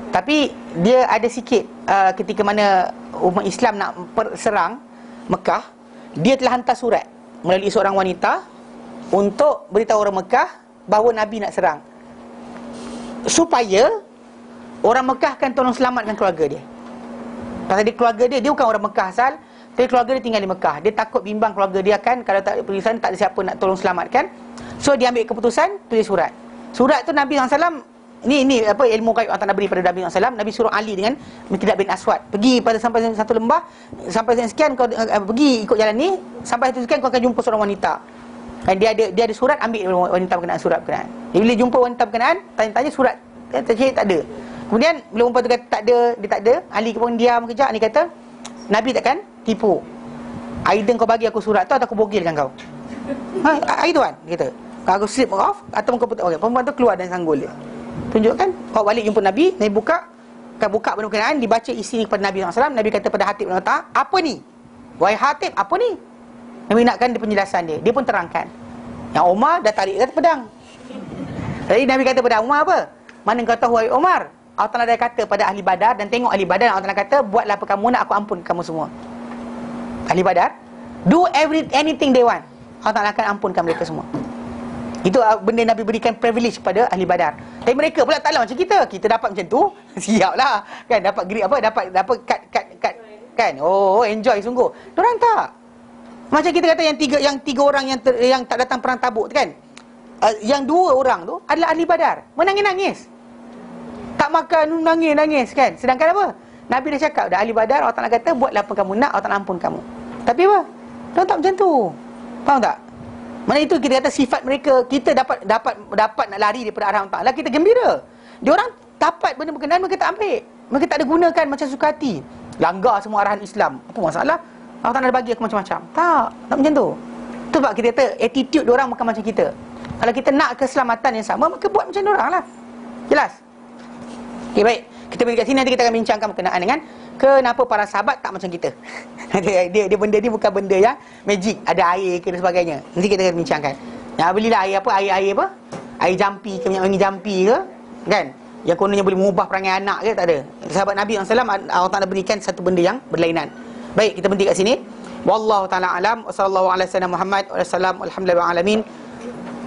Tapi dia ada sikit ketika mana umat Islam nak serang Mekah, dia telah hantar surat melalui seorang wanita untuk beritahu orang Mekah bahawa Nabi nak serang, supaya orang Mekah akan tolong selamatkan keluarga dia. Pasal dia keluarga dia bukan orang Mekah asal, tapi keluarga dia tinggal di Mekah. Dia takut bimbang keluarga dia kan, kalau tak ada pergi tak ada siapa nak tolong selamatkan. So dia ambil keputusan, tulis surat. Surat tu Nabi SAW, ni apa ilmu gaib Allah beri pada Nabi SAW. Nabi suruh Ali dengan Miqdad bin Aswad, pergi pada sampai satu lembah, sampai sekian kau pergi ikut jalan ni, sampai satu sekian kau akan jumpa seorang wanita. Dan dia ada surat, ambil wanita berkenaan surat berkenaan. Dia bila jumpa wanita berkenaan, tanya-tanya surat, tak ada. Kemudian bila perempuan tu kata dia tak ada, Ali pun diam kejap. Ali kata, Nabi takkan tipu. Either kau bagi aku surat tu atau aku bogilkan kau. Itu kan dia kata. Kalau aku slip off atau kau okay, perempuan tu keluar dan sanggul dia. Tunjukkan, kau balik jumpa Nabi, Nabi buka benda berkenaan, dibaca isi kepada Nabi SAW. Nabi kata pada Hatib bin Balta'ah, apa ni? Wahai Hatib, apa ni? Nabi nakkan dia penjelasan dia. Dia pun terangkan. Yang Umar dah tarik kata pedang. Jadi Nabi kata pada Umar apa? Mana kau tahu wahai Umar? Allah Ta'ala dah kata pada ahli Badar, dan tengok ahli Badar, Allah Ta'ala kata, buatlah apa kamu nak, aku ampun kamu semua. Ahli Badar, do anything they want, Allah Ta'ala akan ampunkan mereka semua. Itu benda Nabi berikan privilege kepada ahli Badar. Tapi mereka pula taklah macam kita dapat macam tu, siaplah kan, dapat dapat cut kan. Oh, enjoy sungguh. Diorang tak. Macam kita kata yang tiga orang yang tak datang perang Tabuk kan. Yang 2 orang tu adalah ahli Badar. Menangis-nangis. Tak makan, nangis kan. Sedangkan apa? Nabi dah cakap dah ahli Badar, Allah Ta'ala kata buatlah apa kamu nak, Allah Ta'ala ampun kamu. Tapi apa? Diorang tak macam tu. Faham tak? Mana itu kita kata sifat mereka, kita dapat nak lari daripada arah Allah Ta'ala, kita gembira. Diorang dapat benda berkenaan, mereka tak ambil. Mereka tak ada gunakan macam suka hati. Langgar semua arahan Islam. Apa masalah? Allah Ta'ala dah bagi aku macam-macam. Tak macam tu. Itu sebab kita kata attitude diorang bukan macam kita. Kalau kita nak keselamatan yang sama, maka buat macam diorang lah. Jelas? Okay, baik. Kita pergi kat sini, nanti kita akan bincangkan berkenaan dengan kenapa para sahabat tak macam kita. Dia benda ni bukan benda yang magic, ada air ke dan sebagainya. Nanti kita akan bincangkan. Nak belilah air apa? Air apa? Air jampi ke, minyak wangi jampi ke, kan? Yang kononnya boleh mengubah perangai anak ke, tak ada. Sahabat Nabi SAW, Allah Ta'ala berikan satu benda yang berlainan. Baik, kita berhenti kat sini. Wallahu ta'ala alam. Wassallallahu ala sayyidina Muhammad wa sallam. Alhamdulillah alamin.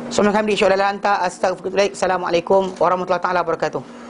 Assalamualaikum warahmatullahi wabarakatuh.